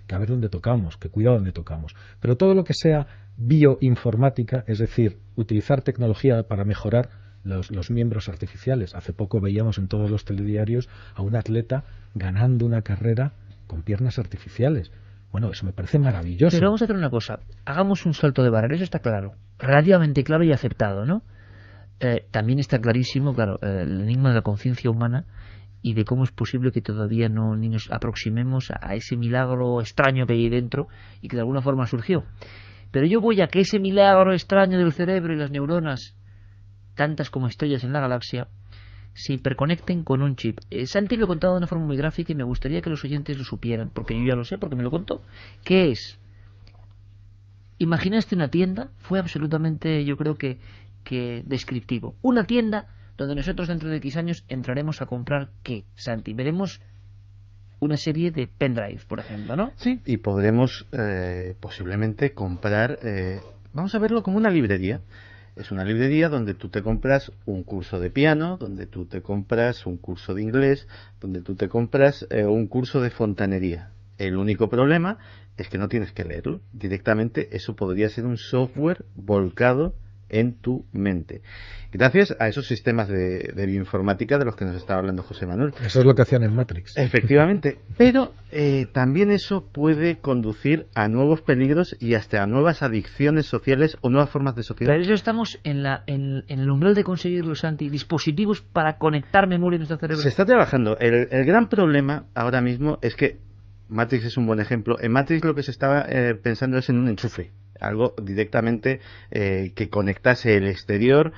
[SPEAKER 4] que a ver dónde tocamos, que cuidado dónde tocamos. Pero todo lo que sea bioinformática, es decir, utilizar tecnología para mejorar los miembros artificiales. Hace poco veíamos en todos los telediarios a un atleta ganando una carrera con piernas artificiales. Bueno, eso me parece maravilloso.
[SPEAKER 1] Pero vamos a hacer una cosa, hagamos un salto de barrera, eso está claro, relativamente claro y aceptado, ¿no? También está clarísimo, claro, el enigma de la conciencia humana y de cómo es posible que todavía ni nos aproximemos a ese milagro extraño que hay dentro y que de alguna forma surgió. Pero yo voy a que ese milagro extraño del cerebro y las neuronas, tantas como estrellas en la galaxia, se hiperconecten con un chip. Santi lo ha contado de una forma muy gráfica y me gustaría que los oyentes lo supieran, porque yo ya lo sé, porque me lo contó. ¿Qué es? Imaginaste una tienda, fue absolutamente, yo creo que descriptivo. Una tienda donde nosotros dentro de X años entraremos a comprar ¿qué, Santi? Veremos una serie de pendrives, por ejemplo, ¿no?
[SPEAKER 3] Sí, y podremos posiblemente comprar, vamos a verlo como una librería. Es una librería donde tú te compras un curso de piano, donde tú te compras un curso de inglés, donde tú te compras un curso de fontanería. El único problema es que no tienes que leerlo. Directamente eso podría ser un software volcado en tu mente. Gracias a esos sistemas de bioinformática de los que nos estaba hablando José Manuel.
[SPEAKER 4] Eso es lo que hacían en Matrix.
[SPEAKER 3] Efectivamente, pero también eso puede conducir a nuevos peligros y hasta a nuevas adicciones sociales o nuevas formas de sociedad.
[SPEAKER 1] Pero eso estamos en el umbral de conseguir los dispositivos para conectar memoria en nuestro cerebro.
[SPEAKER 3] Se está trabajando. El gran problema ahora mismo es que Matrix es un buen ejemplo. En Matrix lo que se estaba pensando es en un enchufe, algo directamente que conectase el exterior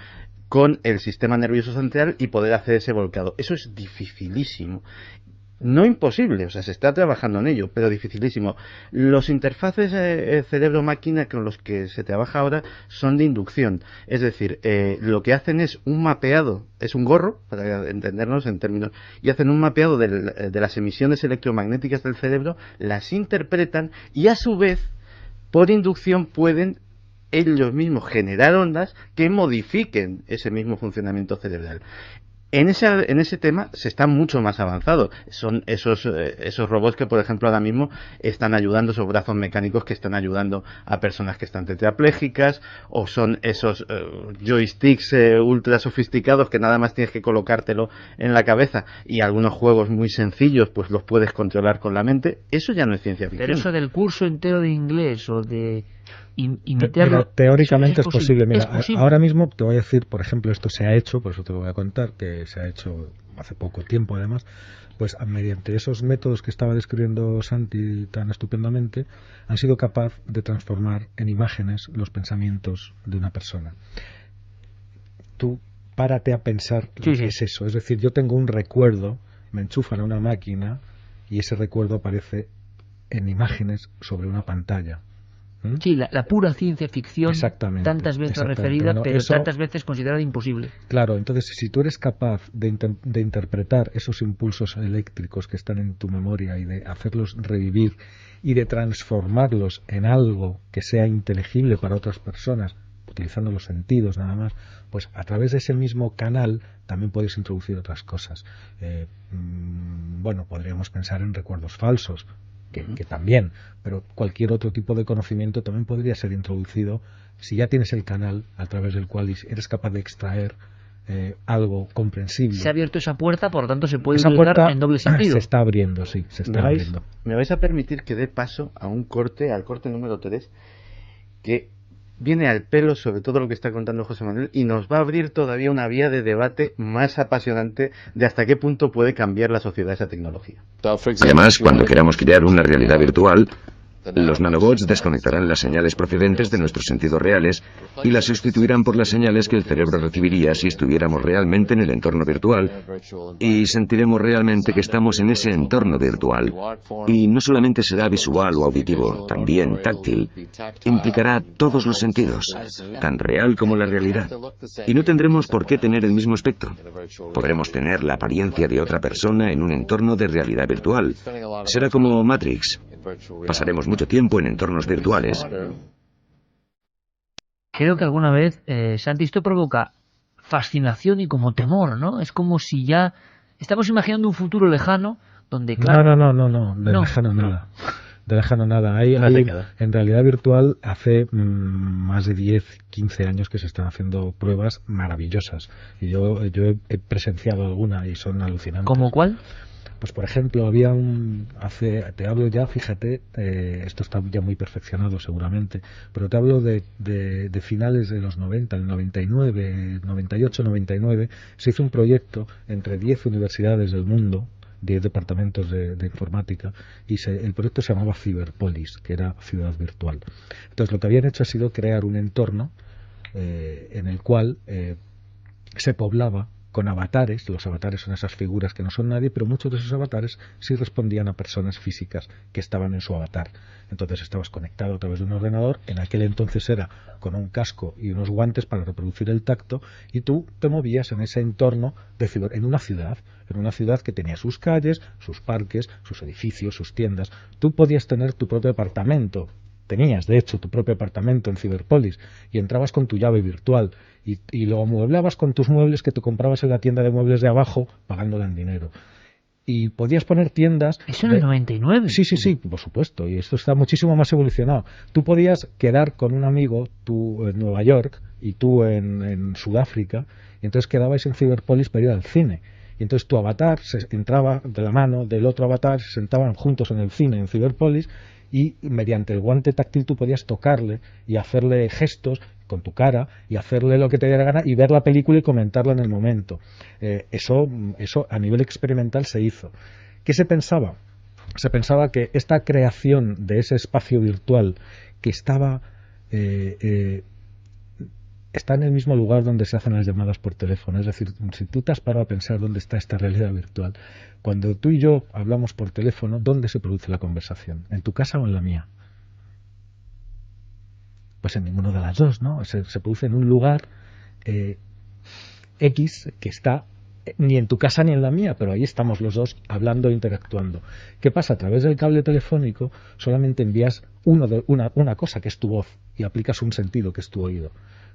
[SPEAKER 3] con el sistema nervioso central y poder hacer ese volcado. Eso es dificilísimo. No imposible, o sea, se está trabajando en ello, pero dificilísimo. Los interfaces cerebro-máquina con los que se trabaja ahora son de inducción. Es decir, lo que hacen es un mapeado, es un gorro, para entendernos en términos, y hacen un mapeado de las emisiones electromagnéticas del cerebro, las interpretan y a su vez, por inducción, pueden ellos mismos generar ondas que modifiquen ese mismo funcionamiento cerebral. En ese tema se está mucho más avanzado. Son esos robots que, por ejemplo, ahora mismo están ayudando, esos brazos mecánicos que están ayudando a personas que están tetraplégicas, o son esos joysticks ultra sofisticados que nada más tienes que colocártelo en la cabeza, y algunos juegos muy sencillos pues los puedes controlar con la mente. Eso ya no es ciencia ficción.
[SPEAKER 1] Pero eso del curso entero de inglés o de...
[SPEAKER 4] teóricamente es posible. Mira, ahora mismo te voy a decir, por ejemplo, esto se ha hecho, por eso te lo voy a contar, que se ha hecho hace poco tiempo además, pues mediante esos métodos que estaba describiendo Santi tan estupendamente, han sido capaz de transformar en imágenes los pensamientos de una persona. Tú párate a pensar qué es eso. Es decir, yo tengo un recuerdo, me enchufan a una máquina y ese recuerdo aparece en imágenes sobre una pantalla.
[SPEAKER 1] Sí, la pura ciencia ficción, tantas veces referida, bueno, pero tantas veces considerada imposible.
[SPEAKER 4] Claro, entonces si tú eres capaz de interpretar esos impulsos eléctricos que están en tu memoria y de hacerlos revivir y de transformarlos en algo que sea inteligible para otras personas, utilizando los sentidos nada más, pues a través de ese mismo canal también puedes introducir otras cosas. Bueno, podríamos pensar en recuerdos falsos, que también, pero cualquier otro tipo de conocimiento también podría ser introducido si ya tienes el canal a través del cual eres capaz de extraer algo comprensible.
[SPEAKER 1] Se ha abierto esa puerta, por lo tanto se puede utilizar en doble sentido.
[SPEAKER 4] Se está abriendo, sí, se está abriendo.
[SPEAKER 3] ¿Me vais a permitir que dé paso a un corte, al corte número 3, que viene al pelo sobre todo lo que está contando José Manuel y nos va a abrir todavía una vía de debate más apasionante de hasta qué punto puede cambiar la sociedad esa tecnología?
[SPEAKER 5] Además, cuando queramos crear una realidad virtual, los nanobots desconectarán las señales procedentes de nuestros sentidos reales y las sustituirán por las señales que el cerebro recibiría si estuviéramos realmente en el entorno virtual, y sentiremos realmente que estamos en ese entorno virtual. Y no solamente será visual o auditivo, también táctil. Implicará todos los sentidos, tan real como la realidad. Y no tendremos por qué tener el mismo aspecto. Podremos tener la apariencia de otra persona en un entorno de realidad virtual. Será como Matrix. Pasaremos mucho tiempo en entornos virtuales.
[SPEAKER 1] Creo que alguna vez, Santi, esto provoca fascinación y como temor, ¿no? Es como si ya estamos imaginando un futuro lejano donde, claro...
[SPEAKER 4] No, lejano nada. De lejano nada. Hay en realidad virtual hace más de 10, 15 años que se están haciendo pruebas maravillosas. Y yo he presenciado alguna y son alucinantes.
[SPEAKER 1] ¿Cómo cuál?
[SPEAKER 4] Pues por ejemplo, había te hablo ya, fíjate, esto está ya muy perfeccionado seguramente, pero te hablo de finales de los 90, el 99, 98, 99, se hizo un proyecto entre 10 universidades del mundo, 10 departamentos de informática, y el proyecto se llamaba Cyberpolis, que era ciudad virtual. Entonces lo que habían hecho ha sido crear un entorno en el cual se poblaba con avatares. Los avatares son esas figuras que no son nadie, pero muchos de esos avatares sí respondían a personas físicas que estaban en su avatar. Entonces estabas conectado a través de un ordenador, en aquel entonces era con un casco y unos guantes para reproducir el tacto, y tú te movías en ese entorno en una ciudad que tenía sus calles, sus parques, sus edificios, sus tiendas. Tú podías tener tu propio apartamento. Tenías, de hecho, tu propio apartamento en Cyberpolis y entrabas con tu llave virtual y lo amueblabas con tus muebles que te comprabas en la tienda de muebles de abajo pagándola en dinero. Y podías poner tiendas...
[SPEAKER 1] ¿Eso en el 99?
[SPEAKER 4] Sí, por supuesto. Y esto está muchísimo más evolucionado. Tú podías quedar con un amigo, tú en Nueva York y tú en Sudáfrica, y entonces quedabais en Cyberpolis para ir al cine. Y entonces tu avatar se entraba de la mano del otro avatar, se sentaban juntos en el cine en Cyberpolis, y mediante el guante táctil tú podías tocarle y hacerle gestos con tu cara y hacerle lo que te diera gana y ver la película y comentarla en el momento. Eso a nivel experimental se hizo. ¿Qué se pensaba? Se pensaba que esta creación de ese espacio virtual que está en el mismo lugar donde se hacen las llamadas por teléfono. Es decir, si tú te has parado a pensar dónde está esta realidad virtual, cuando tú y yo hablamos por teléfono, ¿dónde se produce la conversación? ¿En tu casa o en la mía? Pues en ninguno de las dos, ¿no? Se produce en un lugar X que está ni en tu casa ni en la mía, pero ahí estamos los dos hablando e interactuando. ¿Qué pasa? A través del cable telefónico solamente envías una cosa, que es tu voz, y aplicas un sentido, que es tu oído.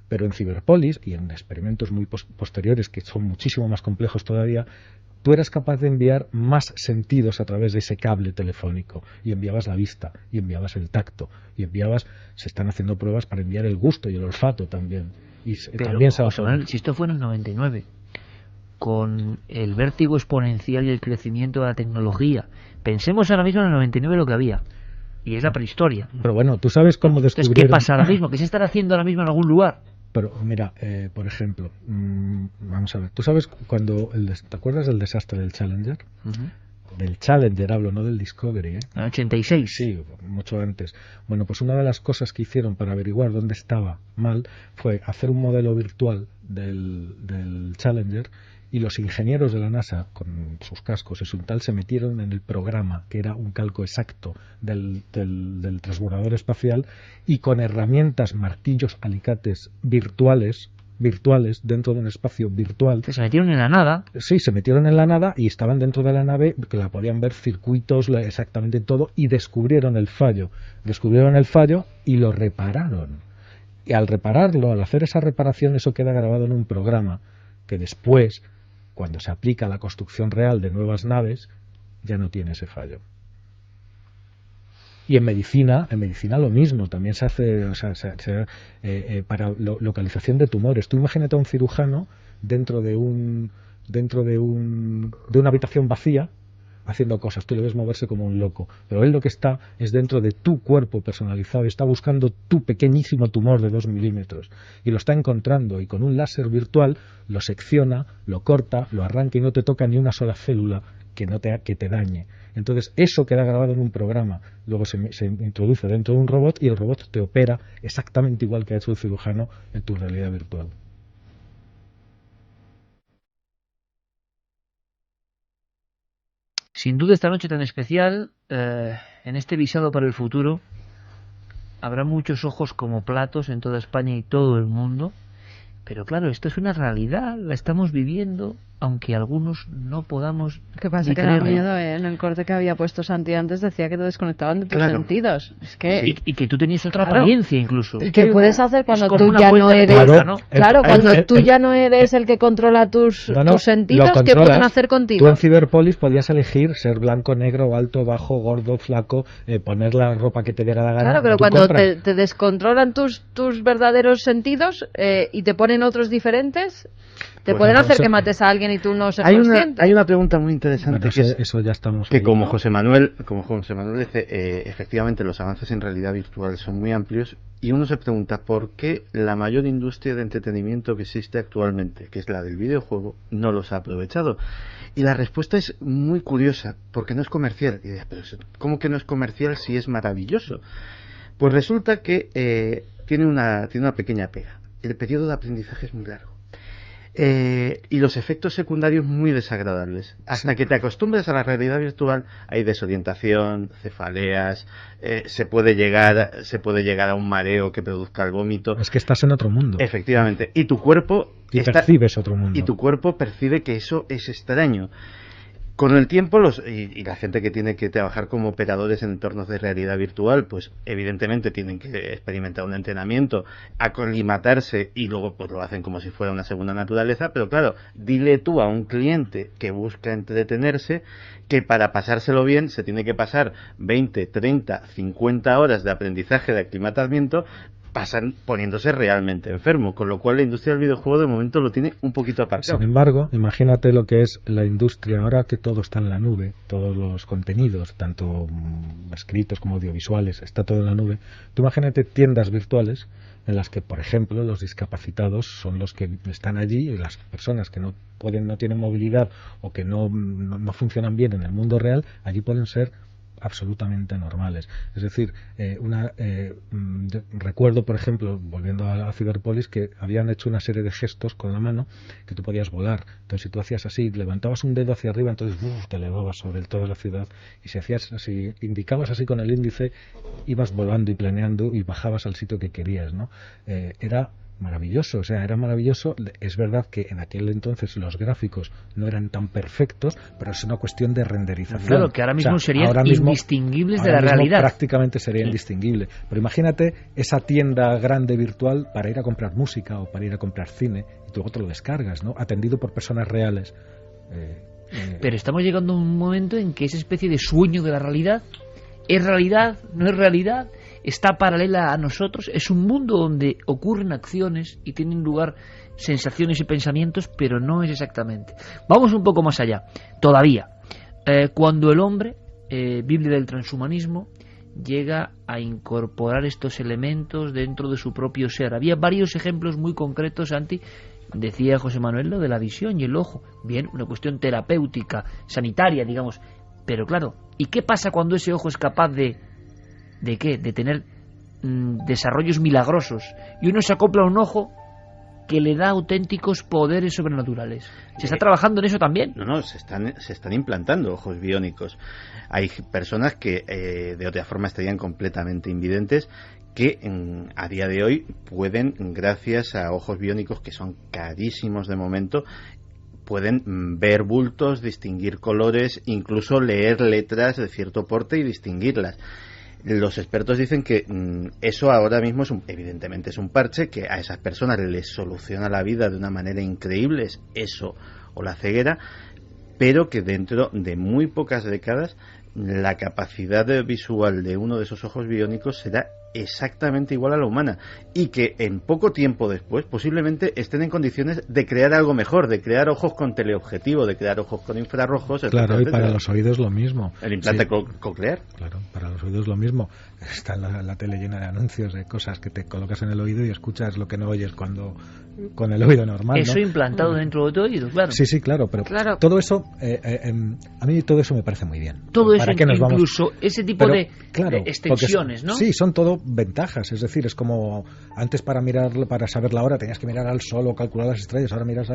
[SPEAKER 4] Pero en Cyberpolis y en experimentos muy posteriores, que son muchísimo más complejos todavía, tú eras capaz de enviar más sentidos a través de ese cable telefónico, y enviabas la vista, y enviabas el tacto, y se están haciendo pruebas para enviar el gusto y el olfato también. Y
[SPEAKER 1] pero,
[SPEAKER 4] también se va
[SPEAKER 1] si esto fue en el 99, con el vértigo exponencial y el crecimiento de la tecnología, pensemos ahora mismo en el 99 lo que había, y es la prehistoria.
[SPEAKER 4] Pero bueno, tú sabes cómo descubrieron...
[SPEAKER 1] Entonces, ¿qué pasa ahora mismo? ¿Qué se estará haciendo ahora mismo en algún lugar?
[SPEAKER 4] Pero mira, por ejemplo, vamos a ver, ¿tú sabes te acuerdas del desastre del Challenger? Del Challenger hablo, no del Discovery, ¿eh?
[SPEAKER 1] ¿En 86?
[SPEAKER 4] Sí, mucho antes. Bueno, pues una de las cosas que hicieron para averiguar dónde estaba mal fue hacer un modelo virtual del Challenger Y los ingenieros de la NASA, con sus cascos y su tal, se metieron en el programa, que era un calco exacto del transbordador espacial, y con herramientas, martillos, alicates virtuales dentro de un espacio virtual.
[SPEAKER 1] Se metieron en la nada.
[SPEAKER 4] Sí, se metieron en la nada y estaban dentro de la nave, que la podían ver, circuitos, exactamente todo, y descubrieron el fallo y lo repararon. Y al repararlo, al hacer esa reparación, eso queda grabado en un programa que después, cuando se aplica a la construcción real de nuevas naves, ya no tiene ese fallo. Y en medicina lo mismo, también se hace, para localización de tumores. Tú imagínate a un cirujano dentro de una habitación vacía haciendo cosas, tú le ves moverse como un loco, pero él lo que está es dentro de tu cuerpo personalizado, está buscando tu pequeñísimo tumor de 2 milímetros y lo está encontrando, y con un láser virtual lo secciona, lo corta, lo arranca y no te toca ni una sola célula que te dañe. Entonces eso queda grabado en un programa, luego se introduce dentro de un robot y el robot te opera exactamente igual que ha hecho el cirujano en tu realidad virtual.
[SPEAKER 1] Sin duda, esta noche tan especial, en este visado para el futuro, habrá muchos ojos como platos en toda España y todo el mundo. Pero claro, esto es una realidad, la estamos viviendo, aunque algunos no podamos.
[SPEAKER 2] ¿Qué pasa? Que da miedo, en el corte que había puesto Santi antes decía que te desconectaban de tus sentidos. Es que...
[SPEAKER 1] Sí, y que tú tenías otra apariencia incluso.
[SPEAKER 2] ¿Qué puedes hacer cuando tú ya no eres? Cuando tú ya no eres el que controla tus sentidos, ¿qué pueden hacer contigo?
[SPEAKER 4] Tú en Ciberpolis podías elegir ser blanco, negro, alto, bajo, gordo, flaco, poner la ropa que te diera la gana.
[SPEAKER 2] Claro, pero cuando te descontrolan tus verdaderos sentidos y te ponen otros diferentes, te pueden hacer que mates a alguien y tú no seas consciente.
[SPEAKER 3] Hay una pregunta muy interesante,
[SPEAKER 4] bueno, eso ya estamos
[SPEAKER 3] que como José Manuel dice, efectivamente los avances en realidad virtual son muy amplios, y uno se pregunta por qué la mayor industria de entretenimiento que existe actualmente, que es la del videojuego, no los ha aprovechado. Y la respuesta es muy curiosa, porque no es comercial. Y dices, pero ¿cómo que no es comercial si es maravilloso? Pues resulta que tiene una pequeña pega. El periodo de aprendizaje es muy largo. Y los efectos secundarios muy desagradables. Hasta que te acostumbras a la realidad virtual hay desorientación, cefaleas, se puede llegar a un mareo que produzca el vómito.
[SPEAKER 4] Es que estás en otro mundo.
[SPEAKER 3] Efectivamente. Y tu cuerpo
[SPEAKER 4] percibes otro mundo.
[SPEAKER 3] Y tu cuerpo percibe que eso es extraño. Con el tiempo, y la gente que tiene que trabajar como operadores en entornos de realidad virtual, pues evidentemente tienen que experimentar un entrenamiento, aclimatarse, y luego pues lo hacen como si fuera una segunda naturaleza. Pero claro, dile tú a un cliente que busca entretenerse que para pasárselo bien se tiene que pasar 20, 30, 50 horas de aprendizaje, de aclimatamiento, pasan poniéndose realmente enfermo, con lo cual la industria del videojuego de momento lo tiene un poquito aparcado.
[SPEAKER 4] Sin embargo, imagínate lo que es la industria ahora, que todo está en la nube, todos los contenidos, tanto escritos como audiovisuales, está todo en la nube. Tú imagínate tiendas virtuales en las que, por ejemplo, los discapacitados son los que están allí, y las personas que no tienen movilidad o que no funcionan bien en el mundo real, allí pueden ser absolutamente normales. Es decir, recuerdo, por ejemplo, volviendo a Ciberpolis, que habían hecho una serie de gestos con la mano que tú podías volar. Entonces, si tú hacías así, levantabas un dedo hacia arriba, entonces te elevabas sobre toda la ciudad, y si hacías así, indicabas así con el índice, ibas volando y planeando y bajabas al sitio que querías, ¿no? Era maravilloso, era maravilloso. Es verdad que en aquel entonces los gráficos no eran tan perfectos, pero es una cuestión de renderización.
[SPEAKER 1] Claro, que ahora mismo serían indistinguibles de la realidad.
[SPEAKER 4] Prácticamente sería indistinguible. Pero imagínate esa tienda grande virtual para ir a comprar música o para ir a comprar cine, y luego te lo descargas, ¿no? Atendido por personas reales.
[SPEAKER 1] Pero estamos llegando a un momento en que esa especie de sueño de la realidad es realidad, no es realidad, está paralela a nosotros, es un mundo donde ocurren acciones y tienen lugar sensaciones y pensamientos, pero no es exactamente. Vamos un poco más allá, todavía. Cuando el hombre, Biblia del transhumanismo, llega a incorporar estos elementos dentro de su propio ser. Había varios ejemplos muy concretos, Santi. Decía José Manuel lo de la visión y el ojo. Bien, una cuestión terapéutica, sanitaria, digamos. Pero claro, ¿y qué pasa cuando ese ojo es capaz ¿de qué? De tener desarrollos milagrosos, y uno se acopla a un ojo que le da auténticos poderes sobrenaturales. ¿Se está trabajando en eso también?
[SPEAKER 3] No, se están implantando ojos biónicos. Hay personas que de otra forma estarían completamente invidentes, que a día de hoy pueden, gracias a ojos biónicos que son carísimos de momento, pueden ver bultos, distinguir colores, incluso leer letras de cierto porte y distinguirlas. Los expertos dicen que eso ahora mismo evidentemente es un parche que a esas personas les soluciona la vida de una manera increíble, es eso o la ceguera, pero que dentro de muy pocas décadas la capacidad visual de uno de esos ojos biónicos será exactamente igual a la humana, y que en poco tiempo después posiblemente estén en condiciones de crear algo mejor, de crear ojos con teleobjetivo, de crear ojos con infrarrojos, etcétera,
[SPEAKER 4] claro, y
[SPEAKER 3] etcétera.
[SPEAKER 4] para los oídos lo mismo.
[SPEAKER 3] El implante coclear.
[SPEAKER 4] Claro, para los oídos lo mismo. Está la tele llena de anuncios de cosas que te colocas en el oído y escuchas lo que no oyes cuando con el oído normal,
[SPEAKER 1] eso,
[SPEAKER 4] ¿no?
[SPEAKER 1] Implantado dentro de tu oído, claro.
[SPEAKER 4] Sí, claro, pero
[SPEAKER 2] claro,
[SPEAKER 4] todo eso, a mí todo eso me parece muy bien.
[SPEAKER 1] Todo
[SPEAKER 4] ¿Para
[SPEAKER 1] eso,
[SPEAKER 4] qué nos
[SPEAKER 1] incluso
[SPEAKER 4] vamos?
[SPEAKER 1] ese tipo
[SPEAKER 4] Pero,
[SPEAKER 1] de extensiones, ¿no?
[SPEAKER 4] Sí, son todo ventajas, es decir, es como antes para saber la hora tenías que mirar al sol o calcular las estrellas, ahora miras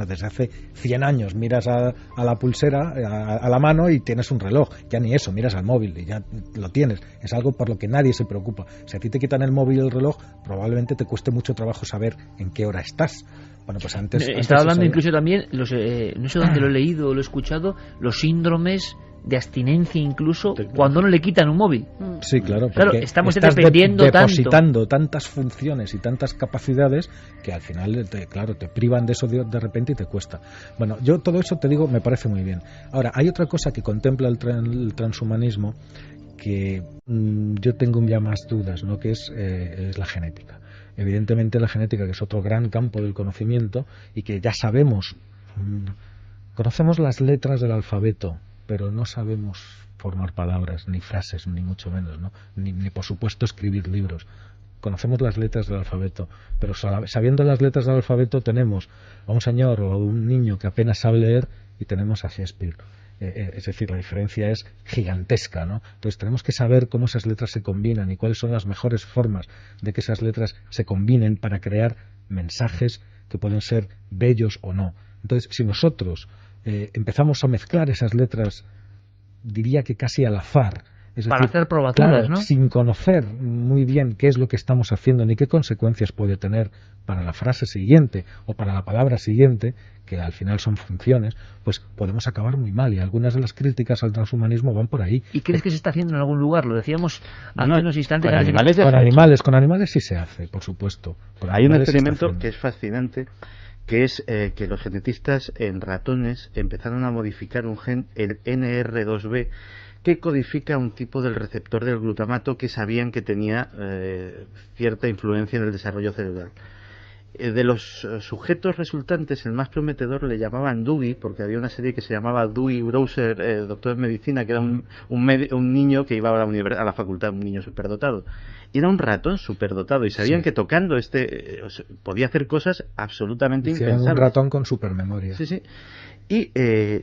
[SPEAKER 4] desde hace 100 años miras a la pulsera, a la mano, y tienes un reloj, ya ni eso, miras al móvil y ya lo tienes, es algo por lo que nadie se preocupa. Si a ti te quitan el móvil y el reloj, probablemente te cueste mucho trabajo saber en qué hora estás. Bueno, pues antes
[SPEAKER 1] estaba hablando incluso también, no sé dónde lo he leído o lo he escuchado, los síndromes de abstinencia incluso cuando no le quitan un móvil.
[SPEAKER 4] Sí, claro,
[SPEAKER 1] claro, estamos dependiendo
[SPEAKER 4] depositando tantas funciones y tantas capacidades que al final te privan de eso de repente y te cuesta. Bueno, yo todo eso te digo me parece muy bien. Ahora, hay otra cosa que contempla el transhumanismo que yo tengo ya más dudas, ¿no? Que es la genética. Evidentemente la genética, que es otro gran campo del conocimiento y que ya sabemos, conocemos las letras del alfabeto, pero no sabemos formar palabras, ni frases, ni mucho menos, ¿no? Ni por supuesto escribir libros. Conocemos las letras del alfabeto, pero sabiendo las letras del alfabeto tenemos a un señor o a un niño que apenas sabe leer y tenemos a Shakespeare. Es decir, la diferencia es gigantesca, ¿no? Entonces tenemos que saber cómo esas letras se combinan y cuáles son las mejores formas de que esas letras se combinen para crear mensajes que pueden ser bellos o no. Entonces, si nosotros empezamos a mezclar esas letras, diría que casi al azar, es
[SPEAKER 1] para
[SPEAKER 4] decir,
[SPEAKER 1] hacer probaturas,
[SPEAKER 4] claro,
[SPEAKER 1] ¿no?
[SPEAKER 4] sin conocer muy bien qué es lo que estamos haciendo ni qué consecuencias puede tener para la frase siguiente o para la palabra siguiente, que al final son funciones, pues podemos acabar muy mal, y algunas de las críticas al transhumanismo van por ahí.
[SPEAKER 1] ¿Y crees que se está haciendo en algún lugar? Lo decíamos hace unos instantes.
[SPEAKER 4] Con animales sí se hace, por supuesto.
[SPEAKER 3] Hay un experimento que es fascinante, que es que los genetistas en ratones empezaron a modificar un gen, el NR2B, que codifica un tipo del receptor del glutamato que sabían que tenía cierta influencia en el desarrollo cerebral. De los sujetos resultantes, el más prometedor le llamaban Dewey, porque había una serie que se llamaba Dewey Browser, doctor en medicina, que era un niño que iba a la facultad, un niño superdotado. Y era un ratón superdotado, y sabían que tocando podía hacer cosas absolutamente impensables.
[SPEAKER 4] Un ratón con supermemoria.
[SPEAKER 3] Sí, sí. Y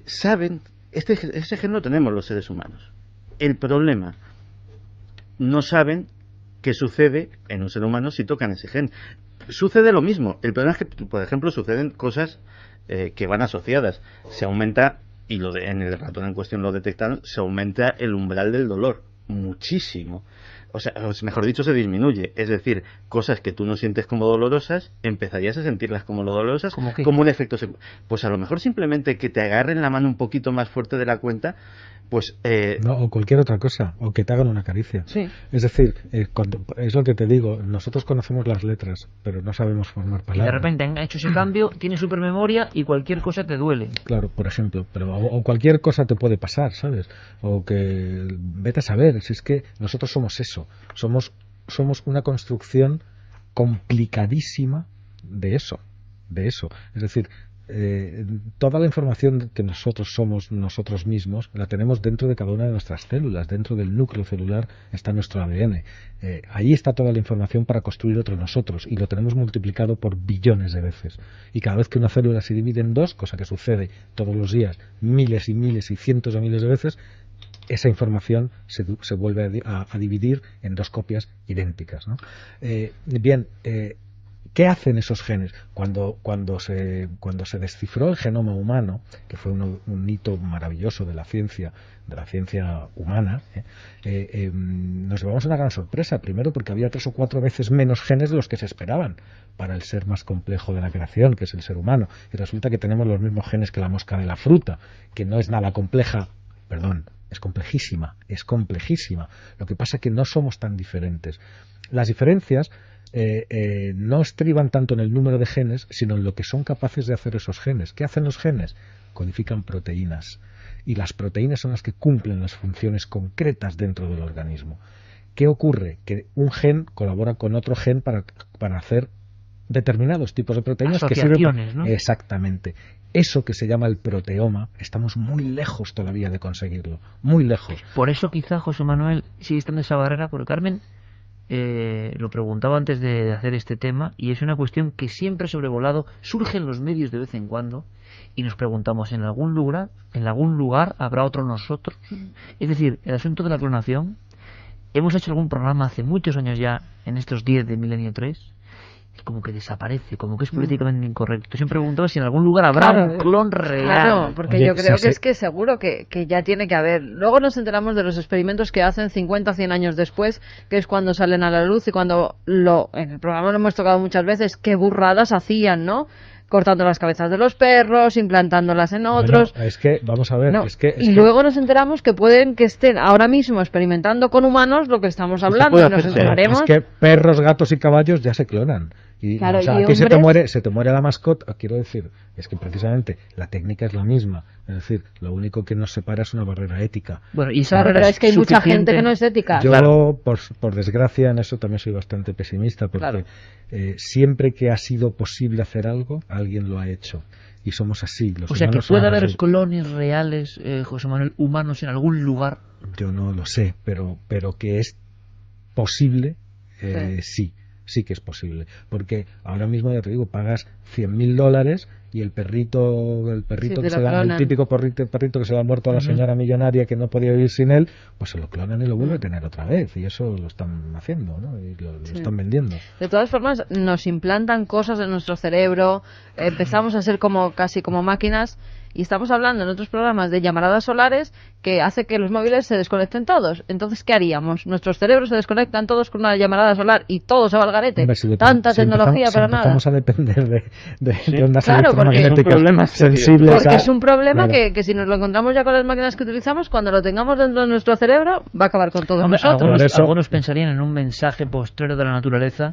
[SPEAKER 3] saben, ese gen lo tenemos los seres humanos. El problema, no saben qué sucede en un ser humano si tocan ese gen. Sucede lo mismo. El problema es que, por ejemplo, suceden cosas que van asociadas. Se aumenta, y en el ratón en cuestión lo detectaron, se aumenta el umbral del dolor muchísimo. O sea, mejor dicho, se disminuye. Es decir, cosas que tú no sientes como dolorosas, empezarías a sentirlas como dolorosas, como un efecto. Pues a lo mejor simplemente que te agarren la mano un poquito más fuerte de la cuenta, pues
[SPEAKER 4] o cualquier otra cosa, o que te hagan una caricia.
[SPEAKER 3] Sí.
[SPEAKER 4] Es decir, es lo que te digo, nosotros conocemos las letras, pero no sabemos formar palabras.
[SPEAKER 1] De repente han hecho ese cambio, tienes supermemoria y cualquier cosa te duele.
[SPEAKER 4] Claro, por ejemplo, pero o cualquier cosa te puede pasar, ¿sabes? O que vete a saber, si es que nosotros somos eso, somos una construcción complicadísima de eso. Es decir, toda la información que nosotros somos nosotros mismos la tenemos dentro de cada una de nuestras células, dentro del núcleo celular está nuestro ADN, ahí está toda la información para construir otro nosotros, y lo tenemos multiplicado por billones de veces, y cada vez que una célula se divide en dos, cosa que sucede todos los días miles y miles y cientos de miles de veces, esa información se vuelve a dividir en dos copias idénticas, ¿no? ¿Qué ¿Qué hacen esos genes? Cuando se descifró el genoma humano, que fue un hito maravilloso de la ciencia humana, nos llevamos una gran sorpresa. Primero porque había 3 o 4 veces menos genes de los que se esperaban para el ser más complejo de la creación, que es el ser humano. Y resulta que tenemos los mismos genes que la mosca de la fruta, que no es nada compleja, es complejísima. Lo que pasa es que no somos tan diferentes. Las diferencias no estriban tanto en el número de genes, sino en lo que son capaces de hacer esos genes. ¿Qué hacen los genes? Codifican proteínas. Y las proteínas son las que cumplen las funciones concretas dentro del organismo. ¿Qué ocurre? Que un gen colabora con otro gen para hacer determinados tipos de proteínas que sirven, ¿no? Exactamente. Eso que se llama el proteoma, estamos muy lejos todavía de conseguirlo. Muy lejos.
[SPEAKER 1] Por eso quizá José Manuel sigue estando esa barrera, porque Carmen lo preguntaba antes de hacer este tema, y es una cuestión que siempre ha sobrevolado, surge en los medios de vez en cuando, y nos preguntamos, ¿en algún lugar habrá otro nosotros? Es decir, el asunto de la clonación, hemos hecho algún programa hace muchos años ya, en estos 10 de Milenio 3, como que desaparece, como que es políticamente incorrecto. Siempre preguntaba si en algún lugar habrá un clon real.
[SPEAKER 2] Claro, porque yo creo que es que seguro que ya tiene que haber. Luego nos enteramos de los experimentos que hacen 50 o 100 años después, que es cuando salen a la luz, y cuando en el programa lo hemos tocado muchas veces, qué burradas hacían, ¿no? Cortando las cabezas de los perros, implantándolas en otros.
[SPEAKER 4] Bueno, es que, vamos a ver,
[SPEAKER 2] luego nos enteramos que pueden que estén ahora mismo experimentando con humanos lo que estamos hablando, y nos enteraremos.
[SPEAKER 4] Es que perros, gatos y caballos ya se clonan. Y,
[SPEAKER 2] claro,
[SPEAKER 4] o sea,
[SPEAKER 2] y
[SPEAKER 4] aquí se te muere la mascota, quiero decir, es que precisamente la técnica es la misma, es decir, lo único que nos separa es una barrera ética.
[SPEAKER 1] Bueno, y esa barrera
[SPEAKER 2] es que hay mucha gente que no es ética.
[SPEAKER 4] Yo, por desgracia, en eso también soy bastante pesimista, porque siempre que ha sido posible hacer algo, alguien lo ha hecho. Y somos así.
[SPEAKER 1] O sea, que puede haber clones reales, José Manuel, humanos en algún lugar.
[SPEAKER 4] Yo no lo sé, pero que es posible, sí que es posible, porque ahora mismo, ya te digo, pagas $100.000 y el perrito que se da, el típico perrito que se le ha muerto a la señora millonaria que no podía vivir sin él, pues se lo clonan y lo vuelve a tener otra vez, y eso lo están haciendo, ¿no? Y lo están vendiendo.
[SPEAKER 2] De todas formas, nos implantan cosas en nuestro cerebro, empezamos a ser casi como máquinas. Y estamos hablando en otros programas de llamaradas solares que hace que los móviles se desconecten todos. Entonces, ¿qué haríamos? Nuestros cerebros se desconectan todos con una llamarada solar y todo se va al garete. Tanta tecnología para nada.
[SPEAKER 4] Empezamos a depender de ondas
[SPEAKER 2] electromagnéticas
[SPEAKER 4] sensibles.
[SPEAKER 2] Porque es un problema que si nos lo encontramos ya con las máquinas que utilizamos, cuando lo tengamos dentro de nuestro cerebro, va a acabar con todos nosotros.
[SPEAKER 1] Algunos pensarían en un mensaje postrero de la naturaleza,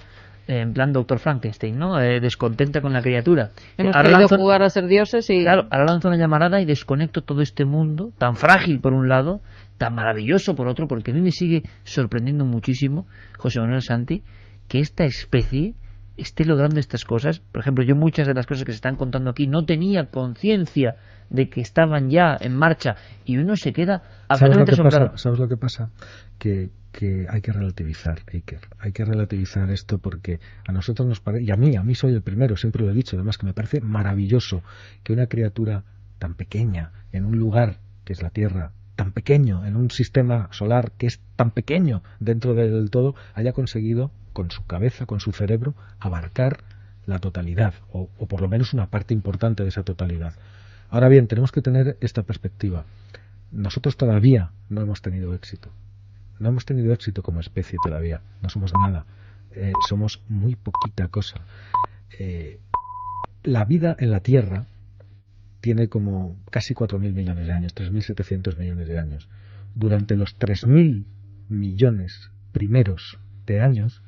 [SPEAKER 1] en plan Dr. Frankenstein, ¿no? Descontenta con la criatura.
[SPEAKER 2] Hemos querido jugar a ser dioses y...
[SPEAKER 1] Claro, ahora lanzo una llamarada y desconecto todo este mundo, tan frágil por un lado, tan maravilloso por otro, porque a mí me sigue sorprendiendo muchísimo, José Manuel Santi, que esta especie esté logrando estas cosas. Por ejemplo, yo muchas de las cosas que se están contando aquí no tenía conciencia de que estaban ya en marcha, y uno se queda absolutamente asombrado.
[SPEAKER 4] ¿Sabes lo que pasa? Que hay que relativizar, Iker. Hay que relativizar esto, porque a nosotros nos parece, y a mí soy el primero, siempre lo he dicho, además, que me parece maravilloso que una criatura tan pequeña, en un lugar que es la Tierra, tan pequeño, en un sistema solar que es tan pequeño dentro del todo, haya conseguido, con su cabeza, con su cerebro, abarcar la totalidad, o por lo menos una parte importante de esa totalidad. Ahora bien, tenemos que tener esta perspectiva. Nosotros todavía no hemos tenido éxito. No hemos tenido éxito como especie todavía. No somos nada. Somos muy poquita cosa. La vida en la Tierra tiene como casi 4.000 millones de años, 3.700 millones de años. Durante los 3.000 millones primeros de años,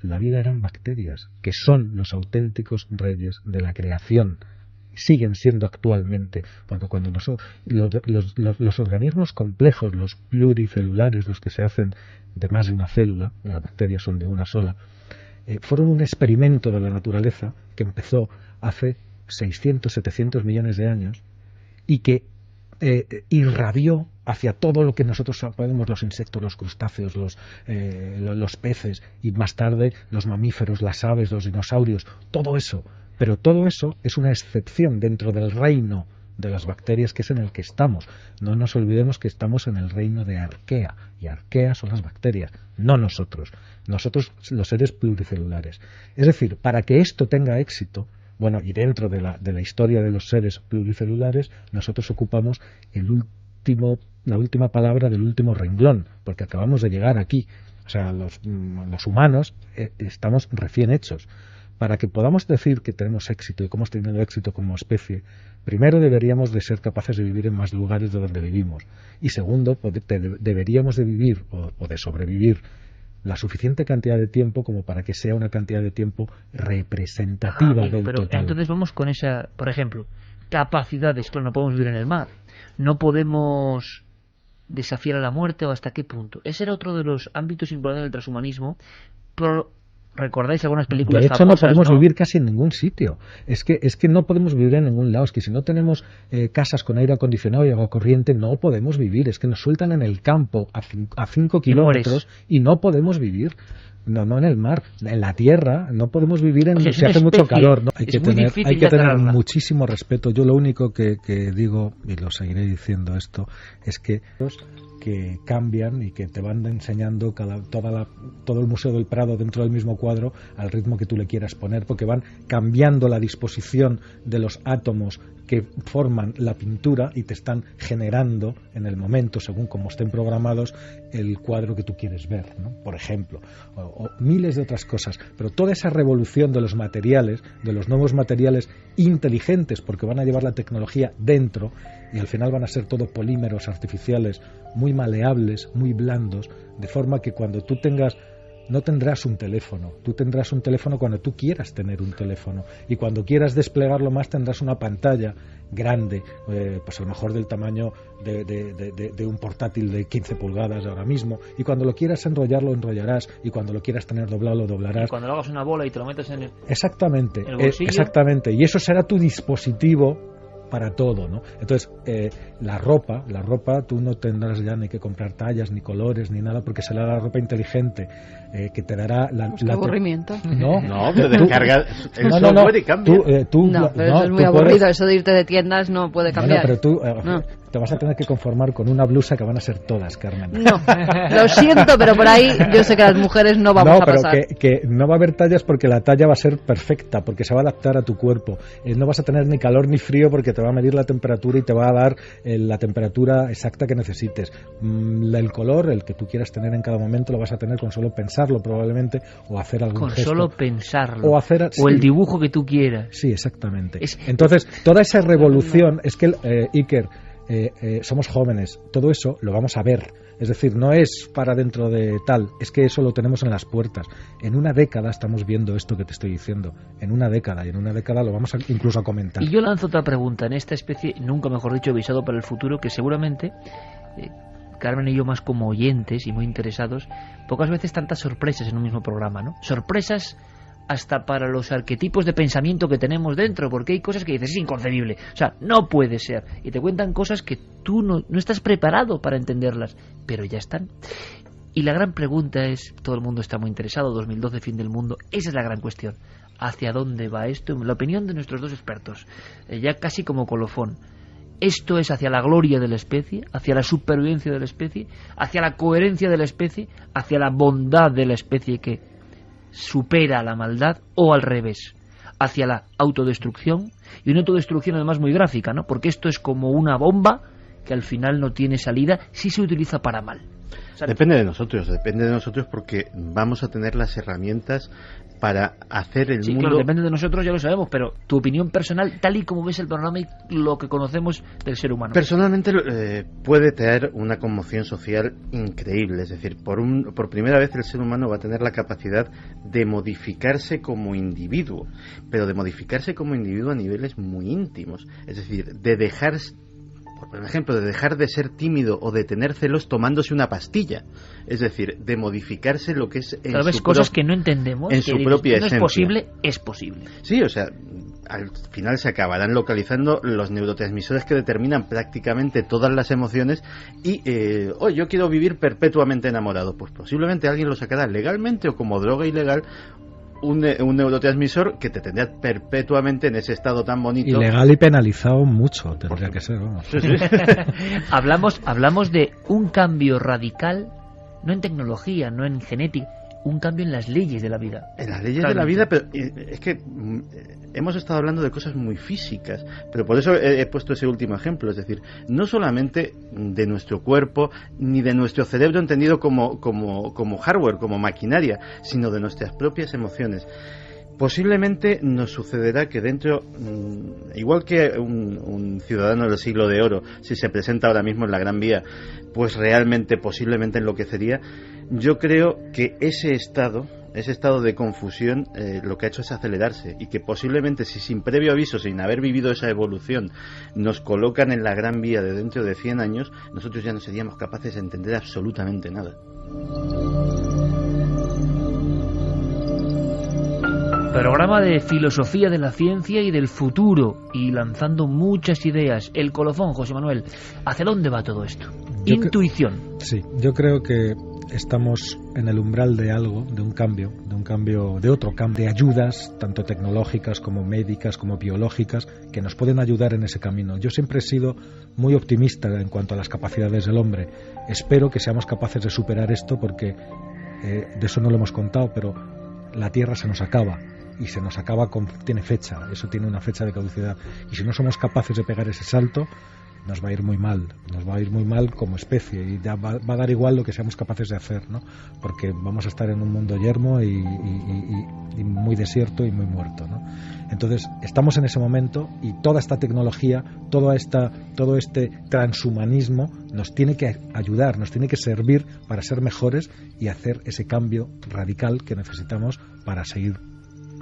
[SPEAKER 4] la vida eran bacterias, que son los auténticos reyes de la creación. Siguen siendo actualmente, cuando nosotros, los organismos complejos, los pluricelulares, los que se hacen de más de una célula, las bacterias son de una sola, fueron un experimento de la naturaleza que empezó hace 600, 700 millones de años y que irradió hacia todo lo que nosotros sabemos, los insectos, los crustáceos, los peces, y más tarde los mamíferos, las aves, los dinosaurios, todo eso. Pero todo eso es una excepción dentro del reino de las bacterias, que es en el que estamos. No nos olvidemos que estamos en el reino de Arquea, y Arquea son las bacterias, no nosotros. Nosotros, los seres pluricelulares. Es decir, para que esto tenga éxito, bueno, y dentro de la historia de los seres pluricelulares, nosotros ocupamos la última palabra del último renglón, porque acabamos de llegar aquí. O sea, los humanos estamos recién hechos. Para que podamos decir que tenemos éxito y que hemos tenido éxito como especie, primero deberíamos de ser capaces de vivir en más lugares de donde vivimos. Y segundo, deberíamos de vivir o de sobrevivir la suficiente cantidad de tiempo como para que sea una cantidad de tiempo representativa del
[SPEAKER 1] pero
[SPEAKER 4] total.
[SPEAKER 1] Entonces vamos con esa, por ejemplo, capacidades. Claro, no podemos vivir en el mar. No podemos desafiar a la muerte, o hasta qué punto. Ese era otro de los ámbitos importantes del transhumanismo. ¿Recordáis algunas películas famosas?
[SPEAKER 4] De hecho, no podemos vivir casi en ningún sitio. Es que no podemos vivir en ningún lado. Es que si no tenemos casas con aire acondicionado y agua corriente, no podemos vivir. Es que nos sueltan en el campo a 5 kilómetros y no podemos vivir. No en el mar, en la tierra. No podemos vivir si hace mucho calor, ¿no? Hay que tener muchísimo respeto. Yo lo único que digo, y lo seguiré diciendo esto, es que cambian y que te van enseñando todo el Museo del Prado dentro del mismo cuadro al ritmo que tú le quieras poner, porque van cambiando la disposición de los átomos que forman la pintura y te están generando en el momento, según como estén programados, el cuadro que tú quieres ver, ¿no? Por ejemplo, o miles de otras cosas. Pero toda esa revolución de los materiales, de los nuevos materiales inteligentes, porque van a llevar la tecnología dentro y al final van a ser todo polímeros artificiales muy maleables, muy blandos, de forma que cuando tú no tendrás un teléfono, tú tendrás un teléfono cuando tú quieras tener un teléfono, y cuando quieras desplegarlo más tendrás una pantalla grande, pues a lo mejor del tamaño de un portátil de 15 pulgadas ahora mismo, y cuando lo quieras enrollar lo enrollarás, y cuando lo quieras tener doblado lo doblarás.
[SPEAKER 1] Y cuando lo hagas una bola y te lo metes en el
[SPEAKER 4] bolsillo. Exactamente, y eso será tu dispositivo para todo, ¿no? Entonces, la ropa, tú no tendrás ya ni que comprar tallas, ni colores, ni nada, porque será la ropa inteligente que te dará
[SPEAKER 2] aburrimiento.
[SPEAKER 3] No, pero descarga el software y cambia.
[SPEAKER 2] Pero eso es muy aburrido, eso de irte de tiendas no puede cambiar.
[SPEAKER 4] Pero tú te vas a tener que conformar con una blusa que van a ser todas, Carmen.
[SPEAKER 2] No, lo siento, pero por ahí yo sé que las mujeres no vamos a pasar.
[SPEAKER 4] No, pero que no va a haber tallas, porque la talla va a ser perfecta, porque se va a adaptar a tu cuerpo. No vas a tener ni calor ni frío, porque te va a medir la temperatura y te va a dar la temperatura exacta que necesites. El color, el que tú quieras tener en cada momento, lo vas a tener con solo pensarlo probablemente, o hacer algún gesto.
[SPEAKER 1] Con solo pensarlo. O el dibujo que tú quieras.
[SPEAKER 4] Sí, exactamente. Entonces, toda esa revolución, es que Iker, somos jóvenes, todo eso lo vamos a ver. Es decir, no es para dentro de tal, es que eso lo tenemos en las puertas. En una década estamos viendo esto que te estoy diciendo. En una década lo vamos incluso a comentar.
[SPEAKER 1] Y yo lanzo otra pregunta en esta especie, nunca mejor dicho, visado para el futuro, que seguramente Carmen y yo, más como oyentes y muy interesados, pocas veces tantas sorpresas en un mismo programa, ¿no? Sorpresas hasta para los arquetipos de pensamiento que tenemos dentro, porque hay cosas que dices, es inconcebible, o sea, no puede ser, y te cuentan cosas que tú no estás preparado para entenderlas, pero ya están. Y la gran pregunta es, todo el mundo está muy interesado, 2012, fin del mundo, esa es la gran cuestión, ¿hacia dónde va esto? La opinión de nuestros dos expertos, ya casi como colofón. ¿Esto es hacia la gloria de la especie, hacia la supervivencia de la especie, hacia la coherencia de la especie, hacia la bondad de la especie que supera la maldad, o al revés, hacia la autodestrucción? Y una autodestrucción además muy gráfica, ¿no? Porque esto es como una bomba que al final no tiene salida si se utiliza para mal.
[SPEAKER 3] Depende de nosotros porque vamos a tener las herramientas para hacer el mundo...
[SPEAKER 1] Claro, depende de nosotros, ya lo sabemos, pero tu opinión personal, tal y como ves el panorama y lo que conocemos del ser humano.
[SPEAKER 3] Personalmente puede traer una conmoción social increíble, es decir, por primera vez el ser humano va a tener la capacidad de modificarse como individuo, pero de modificarse como individuo a niveles muy íntimos, es decir, de dejar... Por ejemplo, de dejar de ser tímido o de tener celos tomándose una pastilla. Es decir, de modificarse lo que es en
[SPEAKER 1] tal vez cosas que no entendemos,
[SPEAKER 3] en su propia esencia.
[SPEAKER 1] No es posible.
[SPEAKER 3] Sí, o sea, al final se acabarán localizando los neurotransmisores que determinan prácticamente todas las emociones y, yo quiero vivir perpetuamente enamorado. Pues posiblemente alguien lo sacará legalmente o como droga ilegal, un neurotransmisor que te tendría perpetuamente en ese estado tan bonito.
[SPEAKER 4] Ilegal y penalizado mucho, tendría que ser, vamos.
[SPEAKER 3] Sí.
[SPEAKER 1] Hablamos de un cambio radical, no en tecnología, no en genética, un cambio en las leyes de la vida.
[SPEAKER 3] En las leyes de la vida, pero es que hemos estado hablando de cosas muy físicas, pero por eso he puesto ese último ejemplo, es decir, no solamente de nuestro cuerpo ni de nuestro cerebro entendido como hardware, como maquinaria, sino de nuestras propias emociones. Posiblemente nos sucederá que dentro, igual que un ciudadano del siglo de oro, si se presenta ahora mismo en la Gran Vía, pues realmente, posiblemente enloquecería. Yo creo que ese estado de confusión lo que ha hecho es acelerarse, y que posiblemente, si sin previo aviso, sin haber vivido esa evolución, nos colocan en la Gran Vía de dentro de 100 años, nosotros ya no seríamos capaces de entender absolutamente nada.
[SPEAKER 1] Programa de filosofía de la ciencia y del futuro, y lanzando muchas ideas. El colofón, José Manuel, ¿hacia dónde va todo esto? Intuición.
[SPEAKER 4] Sí, yo creo que estamos en el umbral de algo, de un cambio, de otro cambio, de ayudas, tanto tecnológicas como médicas, como biológicas, que nos pueden ayudar en ese camino. Yo siempre he sido muy optimista en cuanto a las capacidades del hombre. Espero que seamos capaces de superar esto, porque de eso no lo hemos contado, pero la Tierra se nos acaba. Y se nos acaba, tiene fecha, eso tiene una fecha de caducidad. Y si no somos capaces de pegar ese salto, nos va a ir muy mal como especie, y ya va a dar igual lo que seamos capaces de hacer, ¿no? Porque vamos a estar en un mundo yermo y muy desierto y muy muerto, ¿no? Entonces estamos en ese momento, y toda esta tecnología, todo este transhumanismo nos tiene que ayudar, nos tiene que servir para ser mejores y hacer ese cambio radical que necesitamos para seguir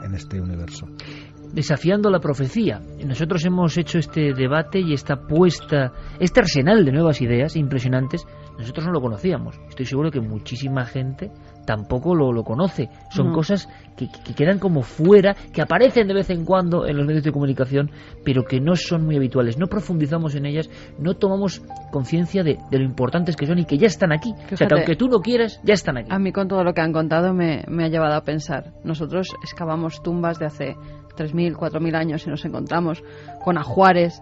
[SPEAKER 4] en este universo.
[SPEAKER 1] Desafiando la profecía. Nosotros hemos hecho este debate y esta puesta, este arsenal de nuevas ideas impresionantes. Nosotros no lo conocíamos. Estoy seguro que muchísima gente tampoco lo conoce. Son cosas que quedan como fuera, que aparecen de vez en cuando en los medios de comunicación, pero que no son muy habituales. No profundizamos en ellas, no tomamos conciencia de lo importantes que son y que ya están aquí. Fíjate, o sea, que aunque tú no quieras, ya están aquí.
[SPEAKER 2] A mí, con todo lo que han contado, me ha llevado a pensar. Nosotros excavamos tumbas de hace 3.000, 4.000 años y nos encontramos con ajuares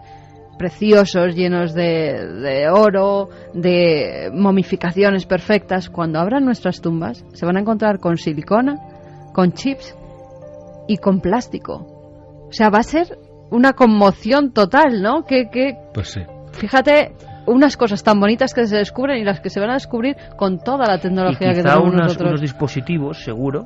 [SPEAKER 2] preciosos, llenos de oro, de momificaciones perfectas. Cuando abran nuestras tumbas se van a encontrar con silicona, con chips y con plástico. O sea, va a ser una conmoción total, ¿no?
[SPEAKER 4] Pues sí.
[SPEAKER 2] Fíjate, unas cosas tan bonitas que se descubren y las que se van a descubrir con toda la tecnología que tenemos nosotros.
[SPEAKER 1] Unos dispositivos, seguro,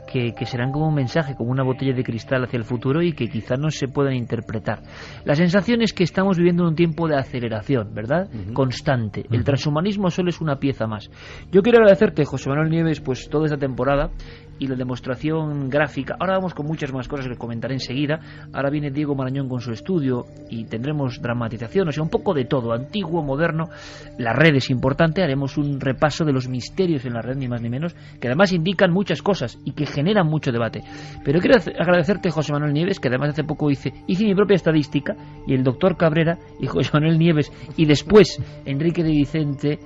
[SPEAKER 1] que serán como un mensaje, como una botella de cristal hacia el futuro, y que quizás no se puedan interpretar. La sensación es que estamos viviendo un tiempo de aceleración, ¿verdad? Constante. El transhumanismo solo es una pieza más. Yo quiero agradecerte, José Manuel Nieves, pues toda esta temporada y la demostración gráfica. Ahora vamos con muchas más cosas que comentaré enseguida. Ahora viene Diego Marañón con su estudio y tendremos dramatización, o sea, un poco de todo, antiguo, moderno. La red es importante, haremos un repaso de los misterios en la red, ni más ni menos, que además indican muchas cosas y que generan mucho debate. Pero quiero agradecerte, José Manuel Nieves, que además hace poco hice mi propia estadística, y el doctor Cabrera y José Manuel Nieves y después Enrique de Vicente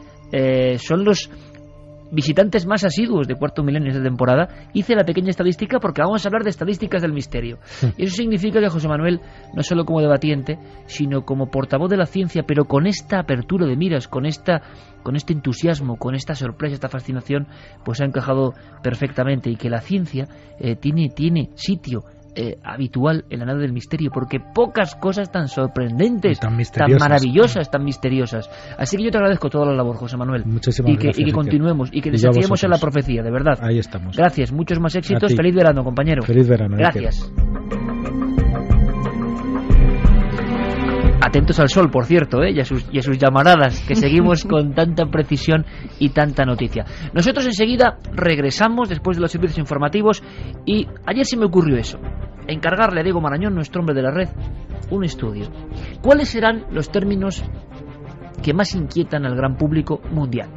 [SPEAKER 1] son los visitantes más asiduos de Cuarto Milenio esta temporada. Hice la pequeña estadística porque vamos a hablar de estadísticas del misterio. Y eso significa que José Manuel, no solo como debatiente, sino como portavoz de la ciencia, pero con esta apertura de miras, con este entusiasmo, con esta sorpresa, esta fascinación, pues ha encajado perfectamente, y que la ciencia tiene sitio habitual en la nave del misterio, porque pocas cosas tan sorprendentes, tan maravillosas, tan misteriosas. Así que yo te agradezco toda la labor, José Manuel.
[SPEAKER 4] Muchísimas gracias,
[SPEAKER 1] y que continuemos y que desafiemos a la profecía, de verdad.
[SPEAKER 4] Ahí estamos.
[SPEAKER 1] Gracias, muchos más éxitos. Feliz verano, compañero.
[SPEAKER 4] Feliz verano.
[SPEAKER 1] Gracias. Atentos al sol, por cierto, y a sus llamaradas, que seguimos con tanta precisión y tanta noticia. Nosotros enseguida regresamos después de los servicios informativos, y ayer se me ocurrió eso: encargarle a Diego Marañón, nuestro hombre de la red, un estudio. ¿Cuáles serán los términos que más inquietan al gran público mundial?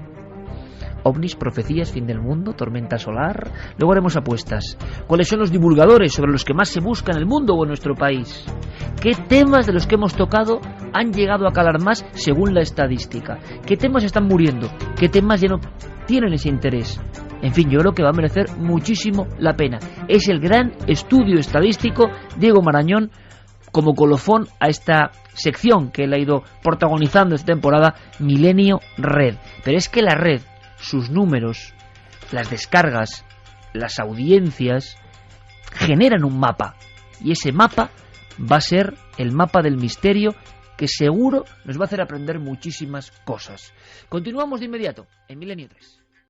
[SPEAKER 1] ovnis, profecías, fin del mundo, tormenta solar. Luego haremos apuestas. ¿Cuáles son los divulgadores sobre los que más se busca en el mundo o en nuestro país? ¿Qué temas de los que hemos tocado han llegado a calar más según la estadística? ¿Qué temas están muriendo? ¿Qué temas ya no tienen ese interés? En fin, yo creo que va a merecer muchísimo la pena. Es el gran estudio estadístico Diego Marañón como colofón a esta sección que él ha ido protagonizando esta temporada, Milenio Red. Pero es que la red, sus números, las descargas, las audiencias, generan un mapa. Y ese mapa va a ser el mapa del misterio, que seguro nos va a hacer aprender muchísimas cosas. Continuamos de inmediato en Milenio 3.